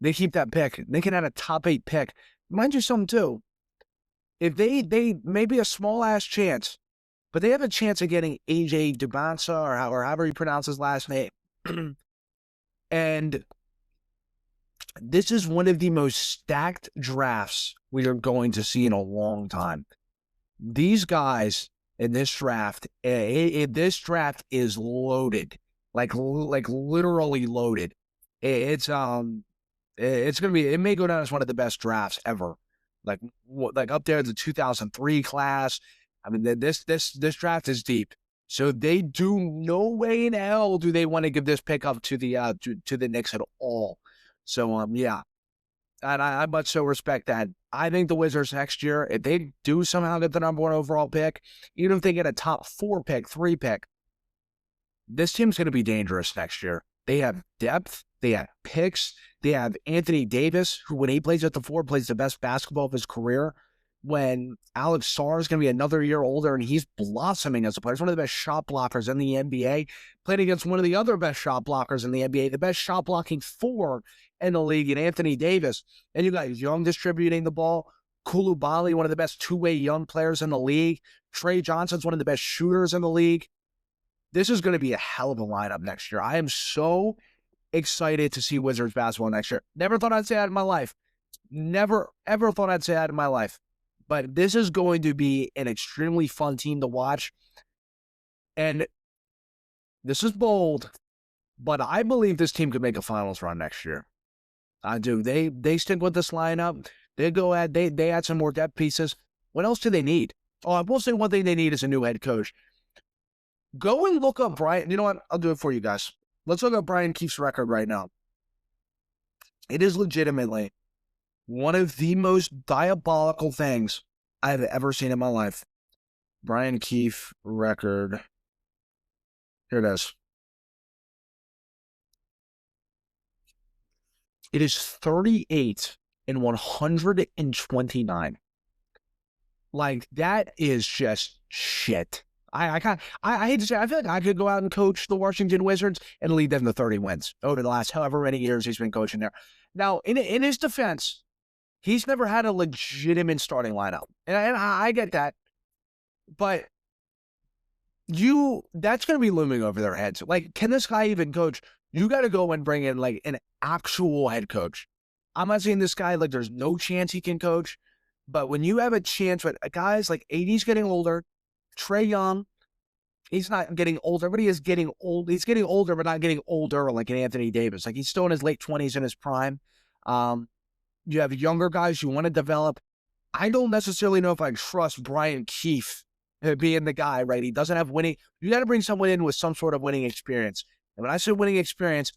S1: they keep that pick. They can add a top 8 pick. Mind you something too. If they maybe a small ass chance, but they have a chance of getting AJ Dubansa or however you pronounce his last name. And this is one of the most stacked drafts we are going to see in a long time. These guys in this draft, this draft is loaded, like literally loaded. It's gonna be. It may go down as one of the best drafts ever, like up there the 2003 class. I mean, this draft is deep. So they do no way in hell do they want to give this pick up to the Knicks at all. So yeah, and I much so respect that. I think the Wizards next year, if they do somehow get the number 1 overall pick, even if they get a top 4 pick, 3 pick, this team's going to be dangerous next year. They have depth, they have picks, they have Anthony Davis, who when he plays at the 4 plays the best basketball of his career. When Alex Sarr is going to be another year older and he's blossoming as a player. He's one of the best shot blockers in the NBA. Played against one of the other best shot blockers in the NBA, the best shot blocking 4 in the league, in Anthony Davis. And you got Young distributing the ball. Koulibaly, one of the best two-way young players in the league. Trey Johnson's one of the best shooters in the league. This is going to be a hell of a lineup next year. I am so excited to see Wizards basketball next year. Never thought I'd say that in my life. Never, ever thought I'd say that in my life. But this is going to be an extremely fun team to watch. And this is bold, but I believe this team could make a finals run next year. I do. They stick with this lineup. They add some more depth pieces. What else do they need? Oh, I will say one thing they need is a new head coach. Go and look up Brian. You know what? I'll do it for you guys. Let's look up Brian Keefe's record right now. It is legitimately one of the most diabolical things I've ever seen in my life. Brian Keefe record. Here it is. It is 38 and 129. Like, that is just shit. I hate to say, I feel like I could go out and coach the Washington Wizards and lead them to 30 wins over the last however many years he's been coaching there. Now, in his defense, he's never had a legitimate starting lineup. And I get that. But that's going to be looming over their heads. Like, can this guy even coach? You got to go and bring in, like, an actual head coach. I'm not saying this guy, like, there's no chance he can coach. But when you have a chance with guys like AD's getting older, Trae Young, he's not getting older, but he is getting old. He's getting older, but not getting older like an Anthony Davis. Like, he's still in his late 20s in his prime. You have younger guys you want to develop. I don't necessarily know if I trust Brian Keefe being the guy, right? He doesn't have winning. You got to bring someone in with some sort of winning experience. And when I say winning experience,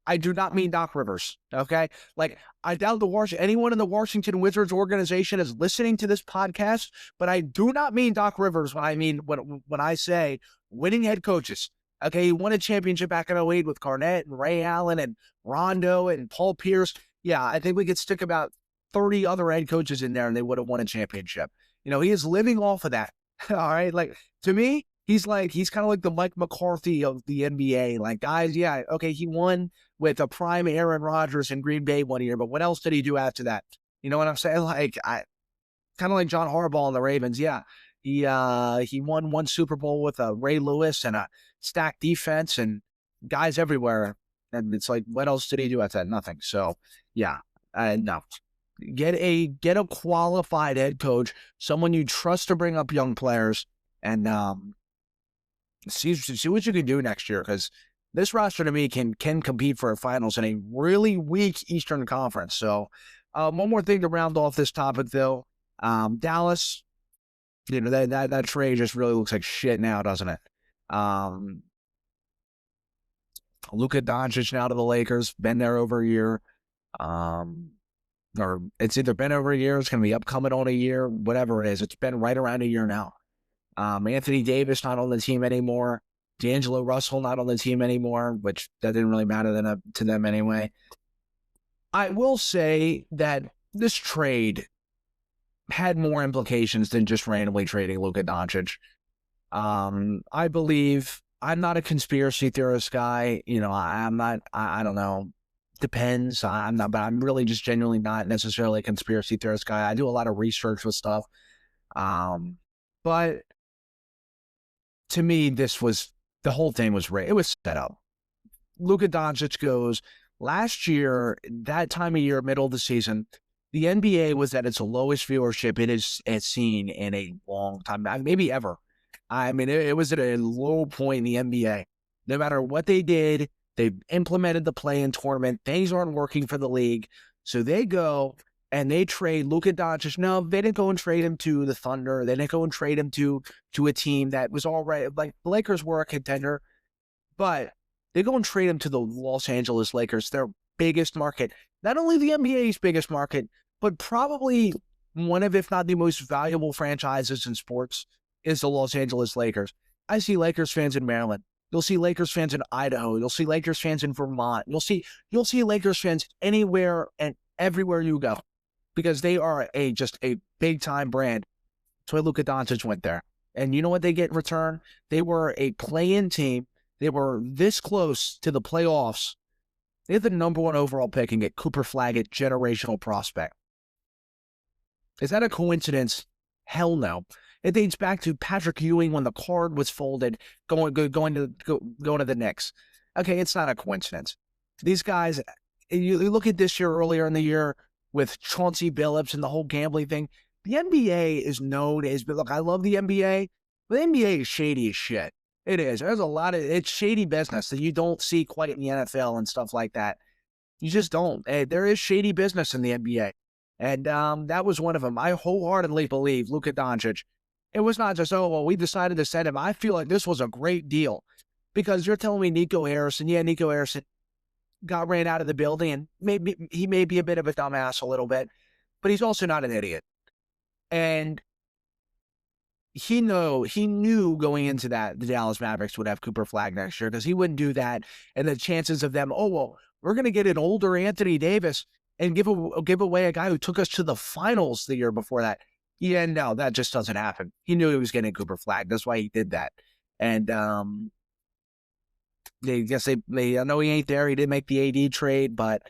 S1: I do not mean Doc Rivers, okay? Like, I doubt anyone in the Washington Wizards organization is listening to this podcast, but I do not mean Doc Rivers when I say winning head coaches. Okay, he won a championship back in 2008 with Garnett and Ray Allen and Rondo and Paul Pierce. Yeah, I think we could stick about 30 other head coaches in there and they would have won a championship. You know, he is living off of that. All right, like, to me, he's kind of like the Mike McCarthy of the NBA. Like, guys, yeah, okay, he won with a prime Aaron Rodgers in Green Bay one year, but what else did he do after that? You know what I'm saying? Like, kind of like John Harbaugh and the Ravens. Yeah, he won one Super Bowl with Ray Lewis and a stacked defense and guys everywhere. And it's like, what else did he do after that? Nothing. So, yeah, no. Get a qualified head coach, someone you trust to bring up young players, and see what you can do next year, because this roster to me can compete for a finals in a really weak Eastern Conference. So one more thing to round off this topic, though. Dallas, you know, that trade just really looks like shit now, doesn't it? Luka Doncic now to the Lakers, been there over a year. Or it's either been over a year, it's going to be upcoming on a year, whatever it is. It's been right around a year now. Anthony Davis not on the team anymore. D'Angelo Russell not on the team anymore, which that didn't really matter to them anyway. I will say that this trade had more implications than just randomly trading Luka Doncic. I believe I'm not a conspiracy theorist guy. I'm not, I don't know. Depends. I'm not, but I'm really just genuinely not necessarily a conspiracy theorist guy. I do a lot of research with stuff. But to me, the whole thing was rigged. It was set up. Luka Doncic goes last year, that time of year, middle of the season, the NBA was at its lowest viewership it has seen in a long time, maybe ever. I mean, it was at a low point in the NBA. No matter what they did, they implemented the play-in tournament. Things aren't working for the league. So they go and they trade Luka Doncic. No, they didn't go and trade him to the Thunder. They didn't go and trade him to a team that was all right. Like, the Lakers were a contender. But they go and trade him to the Los Angeles Lakers, their biggest market. Not only the NBA's biggest market, but probably one of, if not the most valuable franchises in sports, is the Los Angeles Lakers. I see Lakers fans in Maryland. You'll see Lakers fans in Idaho. You'll see Lakers fans in Vermont. You'll see Lakers fans anywhere and everywhere you go, because they are just a big-time brand. That's why Luka Doncic went there. And you know what they get in return? They were a play-in team. They were this close to the playoffs. They had the number 1 overall pick and get Cooper Flaggett, generational prospect. Is that a coincidence? Hell no. It dates back to Patrick Ewing when the card was folded, going to the Knicks. Okay, it's not a coincidence. These guys, you look at this year, earlier in the year, with Chauncey Billups and the whole gambling thing. The NBA is known as, look, I love the NBA, but the NBA is shady as shit. It is. There's a lot of, it's shady business that you don't see quite in the NFL and stuff like that. You just don't. There is shady business in the NBA. And that was one of them. I wholeheartedly believe Luka Doncic. It was not just, oh, well, we decided to send him. I feel like this was a great deal, because you're telling me Nico Harrison got ran out of the building, and maybe he may be a bit of a dumbass a little bit, but he's also not an idiot. And he knew going into that the Dallas Mavericks would have Cooper Flag next year, because he wouldn't do that. And the chances of them, oh, well, we're going to get an older Anthony Davis and give away a guy who took us to the finals the year before that. Yeah, no, that just doesn't happen. He knew he was getting Cooper Flag. That's why he did that. And I know he ain't there. He didn't make the AD trade, but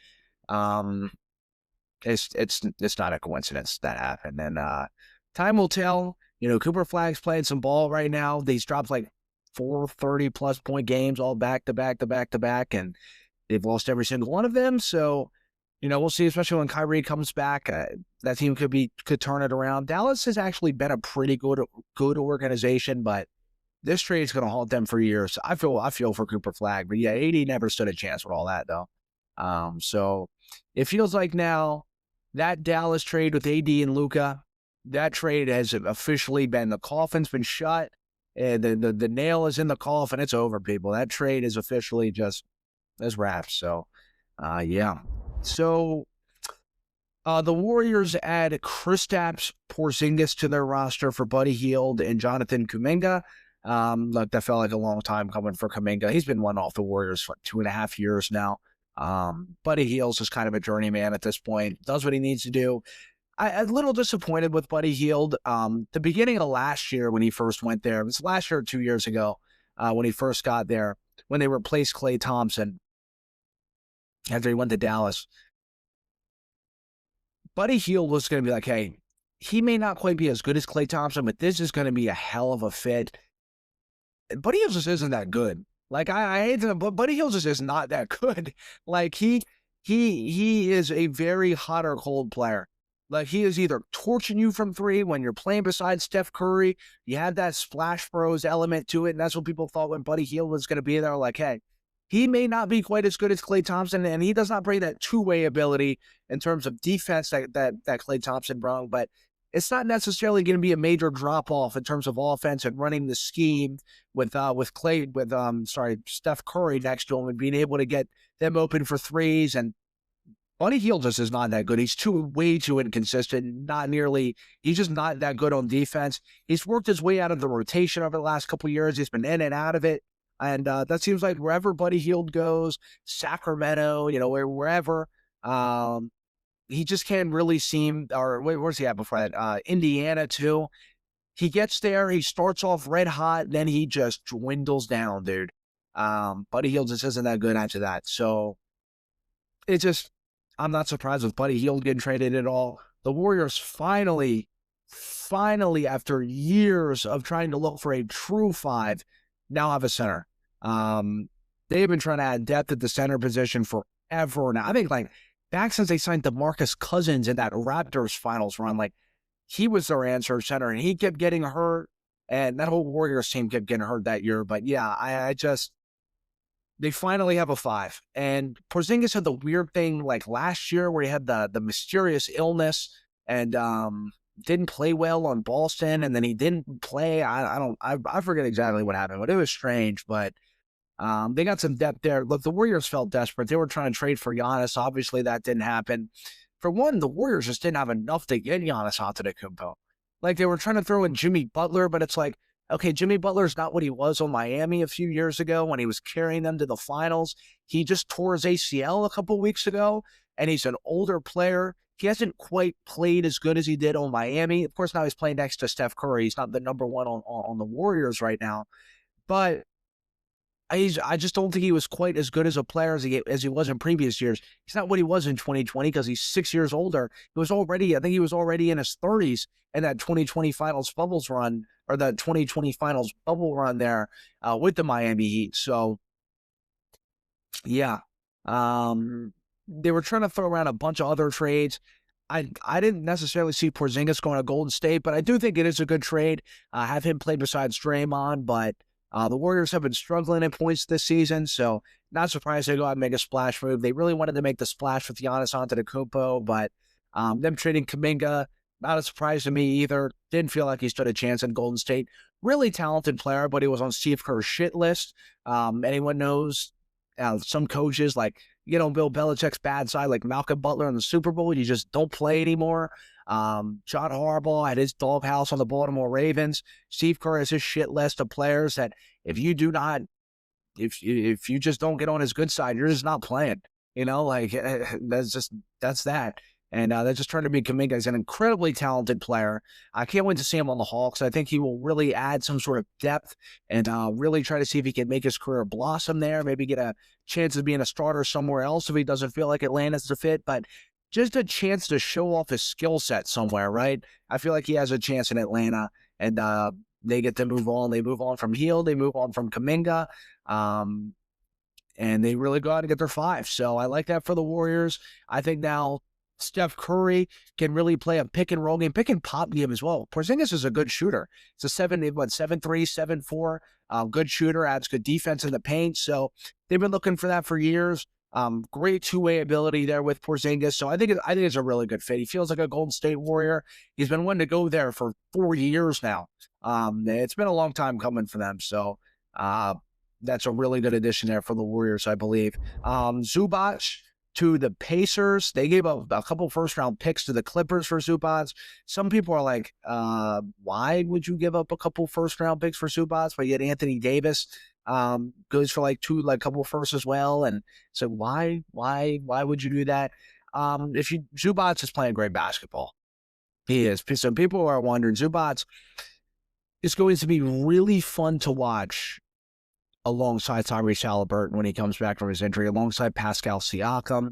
S1: it's not a coincidence that happened. And time will tell. Cooper Flag's playing some ball right now. He's dropped like 4 30-plus point games all back to back, and they've lost every single one of them. So, we'll see, especially when Kyrie comes back. That team could turn it around. Dallas has actually been a pretty good organization, but this trade is going to haunt them for years. I feel for Cooper Flag, but yeah, AD never stood a chance with all that, though. So it feels like now that Dallas trade with AD and Luka, that trade has officially been, the coffin's been shut. The nail is in the coffin. It's over, people. That trade is officially just wrapped. So, yeah. So, the Warriors add Kristaps Porzingis to their roster for Buddy Hield and Jonathan Kuminga. Look, that felt like a long time coming for Kuminga. He's been one off the Warriors for 2.5 years now. Buddy Hield's is kind of a journeyman at this point. Does what he needs to do. I'm a little disappointed with Buddy Hield. The beginning of last year when he first went there, it was last year or 2 years ago when he first got there, when they replaced Klay Thompson after he went to Dallas. Buddy Hield was going to be like, hey, he may not quite be as good as Klay Thompson, but this is going to be a hell of a fit. Buddy Hield just isn't that good. Like, I hate him, but Buddy Hield just is not that good. Like, he is a very hot or cold player. Like, he is either torching you from three when you're playing beside Steph Curry. You have that Splash Bros element to it, and that's what people thought when Buddy Hield was going to be there. Like, hey, he may not be quite as good as Klay Thompson, and he does not bring that two-way ability in terms of defense that Klay Thompson brought, but it's not necessarily going to be a major drop-off in terms of offense and running the scheme with Steph Curry next to him and being able to get them open for threes. And Buddy Hield just is not that good. He's way too inconsistent. He's just not that good on defense. He's worked his way out of the rotation over the last couple of years. He's been in and out of it. And that seems like wherever Buddy Hield goes, Sacramento, wherever, he just can't really seem, or where's he at before that? Indiana too. he gets there, he starts off red hot, then he just dwindles down, dude. Buddy Hield just isn't that good after that. So I'm not surprised with Buddy Hield getting traded at all. The Warriors finally, after years of trying to look for a true five, now have a center. They've been trying to add depth at the center position forever now. I think like back since they signed DeMarcus Cousins in that Raptors finals run, like he was their answer center, and he kept getting hurt, and that whole Warriors team kept getting hurt that year. But yeah, they finally have a five. And Porzingis had the weird thing like last year where he had the mysterious illness and didn't play well on Boston, and then he didn't play. I forget exactly what happened, but it was strange. But they got some depth there. Look, the Warriors felt desperate. They were trying to trade for Giannis. Obviously, that didn't happen. For one, the Warriors just didn't have enough to get Giannis Antetokounmpo. Like, they were trying to throw in Jimmy Butler, but it's like, okay, Jimmy Butler's not what he was on Miami a few years ago when he was carrying them to the finals. He just tore his ACL a couple weeks ago, and he's an older player. He hasn't quite played as good as he did on Miami. Of course, now he's playing next to Steph Curry. He's not the number one on the Warriors right now. But I just don't think he was quite as good as a player as he was in previous years. He's not what he was in 2020 because he's 6 years older. I think he was already in his 30s in that 2020 finals bubbles run, or the 2020 finals bubble run there with the Miami Heat. So, yeah. They were trying to throw around a bunch of other trades. I didn't necessarily see Porzingis going to Golden State, but I do think it is a good trade. Have him play besides Draymond, but the Warriors have been struggling at points this season, so not surprised they go out and make a splash move. They really wanted to make the splash with Giannis Antetokounmpo, but them trading Kuminga, not a surprise to me either. Didn't feel like he stood a chance in Golden State. Really talented player, but he was on Steve Kerr's shit list. Anyone knows some coaches, like, Bill Belichick's bad side, like Malcolm Butler in the Super Bowl, you just don't play anymore. John Harbaugh had his doghouse on the Baltimore Ravens. Steve Kerr has his shit list of players that if you just don't get on his good side, you're just not playing. That's that. And that just turned to be Kuminga. He's an incredibly talented player. I can't wait to see him on the Hawks. I think he will really add some sort of depth and really try to see if he can make his career blossom there, maybe get a chance of being a starter somewhere else if he doesn't feel like Atlanta's the fit. But just a chance to show off his skill set somewhere, right? I feel like he has a chance in Atlanta, and they get to move on. They move on from Hield. They move on from Kuminga. And they really go out and get their five. So I like that for the Warriors. I think now Steph Curry can really play a pick and roll game, pick and pop game as well. Porzingis is a good shooter. It's a 7'3", 7'4", good shooter, adds good defense in the paint. So they've been looking for that for years. Great two-way ability there with Porzingis. So I think it's a really good fit. He feels like a Golden State Warrior. He's been wanting to go there for 4 years now. It's been a long time coming for them. So that's a really good addition there for the Warriors, I believe. Zubac to the Pacers. They gave up a couple first-round picks to the Clippers for Zubac. Some people are like, why would you give up a couple first-round picks for Zubac? But yet Anthony Davis goes for like couple firsts as well. And so why would you do that? Zubac is playing great basketball. He is. So people are wondering, Zubac is going to be really fun to watch alongside Tyrese Haliburton when he comes back from his injury, alongside Pascal Siakam.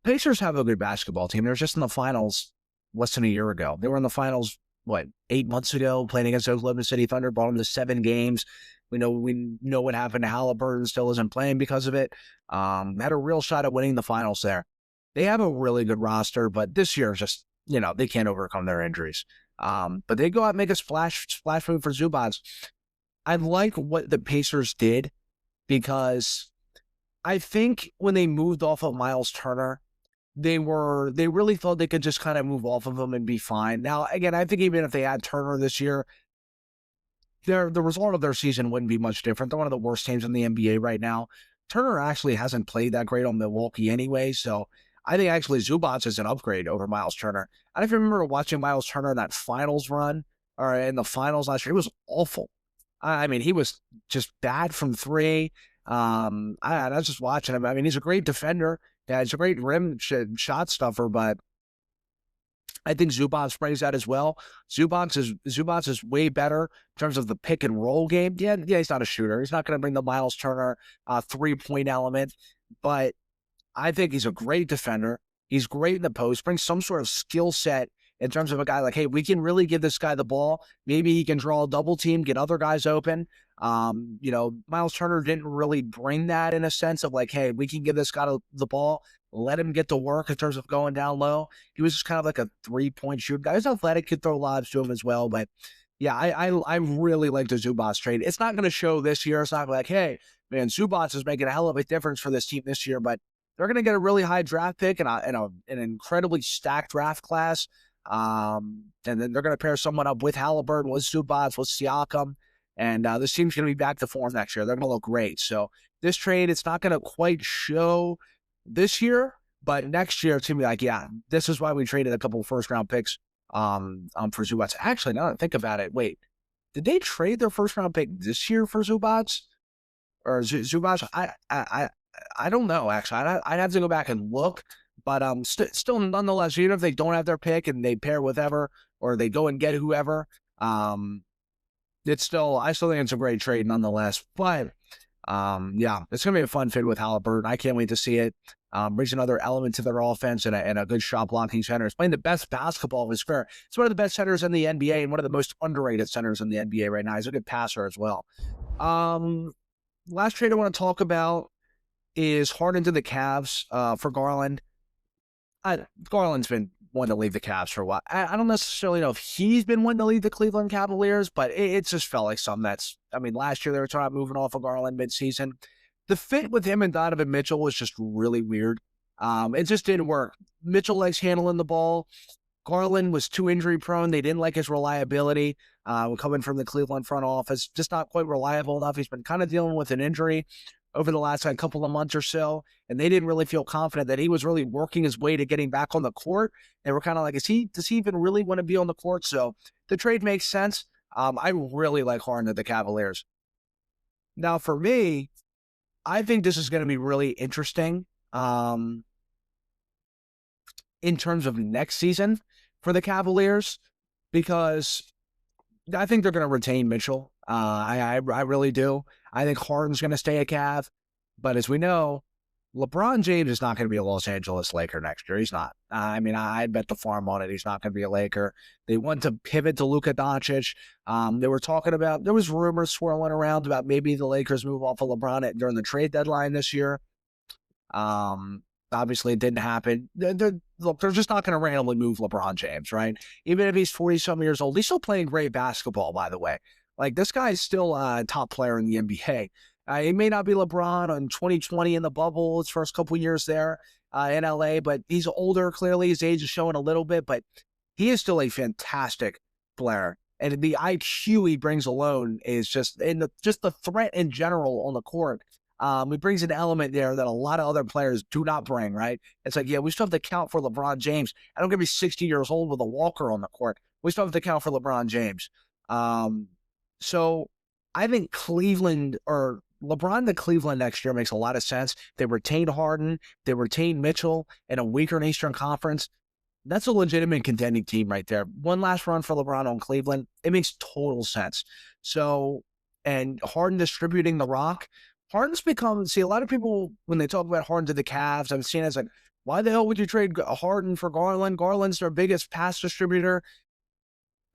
S1: Pacers have a good basketball team. They were just in the finals less than a year ago. They were in the finals, 8 months ago, playing against Oklahoma City Thunder, brought them to 7 games. We know what happened to Haliburton, still isn't playing because of it. Had a real shot at winning the finals there. They have a really good roster, but this year just, they can't overcome their injuries. But they go out and make a splash move for Zubac. I like what the Pacers did because I think when they moved off of Miles Turner, they really thought they could just kind of move off of him and be fine. Now, again, I think even if they had Turner this year, the result of their season wouldn't be much different. They're one of the worst teams in the NBA right now. Turner actually hasn't played that great on Milwaukee anyway, so I think actually Zubac is an upgrade over Miles Turner. I don't remember watching Miles Turner in that finals run or in the finals last year. It was awful. I mean, he was just bad from three. I was just watching him. I mean, he's a great defender. Yeah, he's a great rim shot stuffer, but I think Zubac brings that as well. Zubac is way better in terms of the pick and roll game. Yeah, he's not a shooter. He's not going to bring the Miles Turner 3-point element, but I think he's a great defender. He's great in the post, brings some sort of skill set in terms of a guy like, hey, we can really give this guy the ball. Maybe he can draw a double team, get other guys open. Miles Turner didn't really bring that in a sense of like, hey, we can give this guy the ball, let him get to work in terms of going down low. He was just kind of like a 3-point shooter guy. He's athletic, could throw lobs to him as well. But yeah, I really like the Zubac trade. It's not going to show this year. It's not like, hey, man, Zubac is making a hell of a difference for this team this year, but they're going to get a really high draft pick and an incredibly stacked draft class. And then they're going to pair someone up with Halliburton, with Zubac, with Siakam. And this team's going to be back to form next year. They're going to look great. So this trade, it's not going to quite show this year, but next year it's going to be like, yeah, this is why we traded a couple of first-round picks for Zubac. Actually, now that I think about it, wait, did they trade their first-round pick this year for Zubac? Or Zubac? I don't know, actually. I'd have to go back and look. But still, nonetheless, even if they don't have their pick and they pair with whoever, or they go and get whoever, I still think it's a great trade nonetheless. But yeah, it's gonna be a fun fit with Halliburton. I can't wait to see it. Brings another element to their offense and a good shot blocking center. He's playing the best basketball of his career. He's one of the best centers in the NBA and one of the most underrated centers in the NBA right now. He's a good passer as well. Last trade I want to talk about is Harden to the Cavs for Garland. Garland's been one to leave the Cavs for a while. I don't necessarily know if he's been one to leave the Cleveland Cavaliers, but it just felt like last year they were talking about moving off of Garland midseason. The fit with him and Donovan Mitchell was just really weird. It just didn't work. Mitchell likes handling the ball. Garland was too injury prone. They didn't like his reliability coming from the Cleveland front office. Just not quite reliable enough. He's been kind of dealing with an injury over the last couple of months or so, and they didn't really feel confident that he was really working his way to getting back on the court. They were kind of like, does he even really want to be on the court? So the trade makes sense. I really like Harden at the Cavaliers. Now, for me, I think this is going to be really interesting in terms of next season for the Cavaliers, because I think they're going to retain Mitchell. I really do. I think Harden's going to stay a Cav. But as we know, LeBron James is not going to be a Los Angeles Laker next year. He's not. I'd bet the farm on it. He's not going to be a Laker. They want to pivot to Luka Doncic. They were talking about, there was rumors swirling around about maybe the Lakers move off of LeBron during the trade deadline this year. Obviously, it didn't happen. They're just not going to randomly move LeBron James, right? Even if he's 40-some years old, he's still playing great basketball, by the way. Like, this guy is still a top player in the NBA. He may not be LeBron in 2020 in the bubble, his first couple years there in LA, but he's older. Clearly, his age is showing a little bit, but he is still a fantastic player. And the IQ he brings alone is just the threat in general on the court. He brings an element there that a lot of other players do not bring, right? It's like, yeah, we still have to count for LeBron James. I don't get to be 60 years old with a walker on the court. We still have to count for LeBron James. So I think Cleveland, or LeBron to Cleveland next year, makes a lot of sense. They retained Harden. They retained Mitchell in a weaker Eastern Conference. That's a legitimate contending team right there. One last run for LeBron on Cleveland. It makes total sense. So, and Harden distributing the rock. Harden's become, a lot of people, when they talk about Harden to the Cavs, I'm seeing it as like, why the hell would you trade Harden for Garland? Garland's their biggest pass distributor.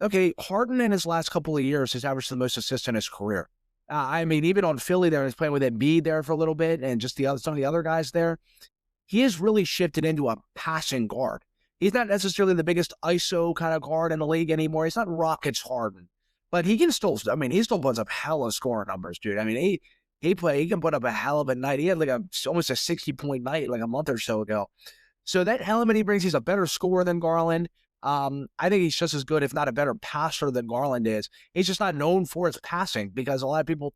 S1: Okay, Harden in his last couple of years has averaged the most assists in his career. Even on Philly there, he's playing with Embiid there for a little bit, and just some of the other guys there. He has really shifted into a passing guard. He's not necessarily the biggest ISO kind of guard in the league anymore. He's not Rockets Harden, but he can still, he still puts up hella scoring numbers, dude. He can put up a hell of a night. He had almost a 60-point night like a month or so ago. So that element he brings, he's a better scorer than Garland. I think he's just as good, if not a better passer than Garland is. He's just not known for his passing, because a lot of people,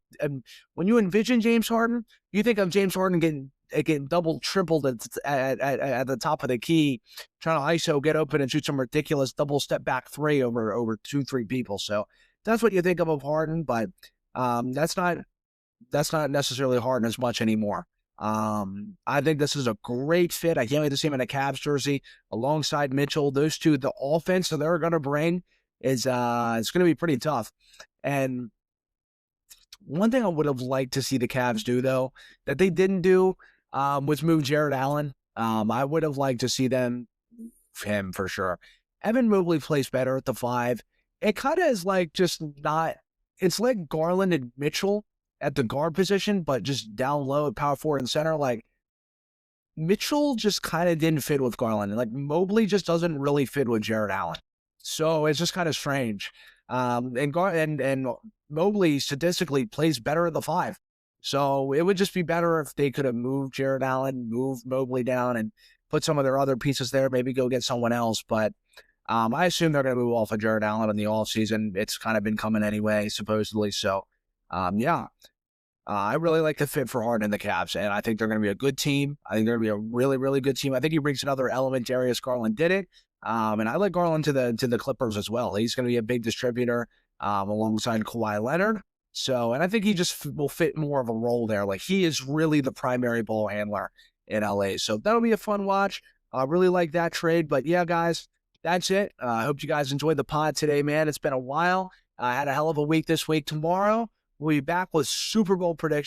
S1: when you envision James Harden, you think of James Harden getting double, tripled at the top of the key, trying to ISO, get open, and shoot some ridiculous double step back three over 2-3 people. So that's what you think of Harden, but that's not necessarily Harden as much anymore. I think this is a great fit. I can't wait to see him in a Cavs jersey alongside Mitchell. Those two, the offense that they're going to bring is it's going to be pretty tough. And one thing I would have liked to see the Cavs do, though, that they didn't do, was move Jared Allen. I would have liked to see them him for sure. Evan Mobley plays better at the 5. It kind of is like just not. It's like Garland and Mitchell at the guard position, but just down low at power forward and center. Like Mitchell just kind of didn't fit with Garland, and like Mobley just doesn't really fit with Jared Allen. So it's just kind of strange. And Mobley statistically plays better at the 5. So it would just be better if they could have moved Jared Allen, moved Mobley down, and put some of their other pieces there, maybe go get someone else. But I assume they're going to move off of Jared Allen in the offseason. It's kind of been coming anyway, supposedly. So, yeah. I really like the fit for Harden and the Cavs, and I think they're going to be a good team. I think they're going to be a really, really good team. I think he brings another element. Darius Garland did it, and I like Garland to the Clippers as well. He's going to be a big distributor alongside Kawhi Leonard. So, and I think he just will fit more of a role there. Like he is really the primary ball handler in LA. So that'll be a fun watch. I really like that trade. But yeah, guys, that's it. I hope you guys enjoyed the pod today, man. It's been a while. I had a hell of a week this week. Tomorrow, we'll be back with Super Bowl predictions.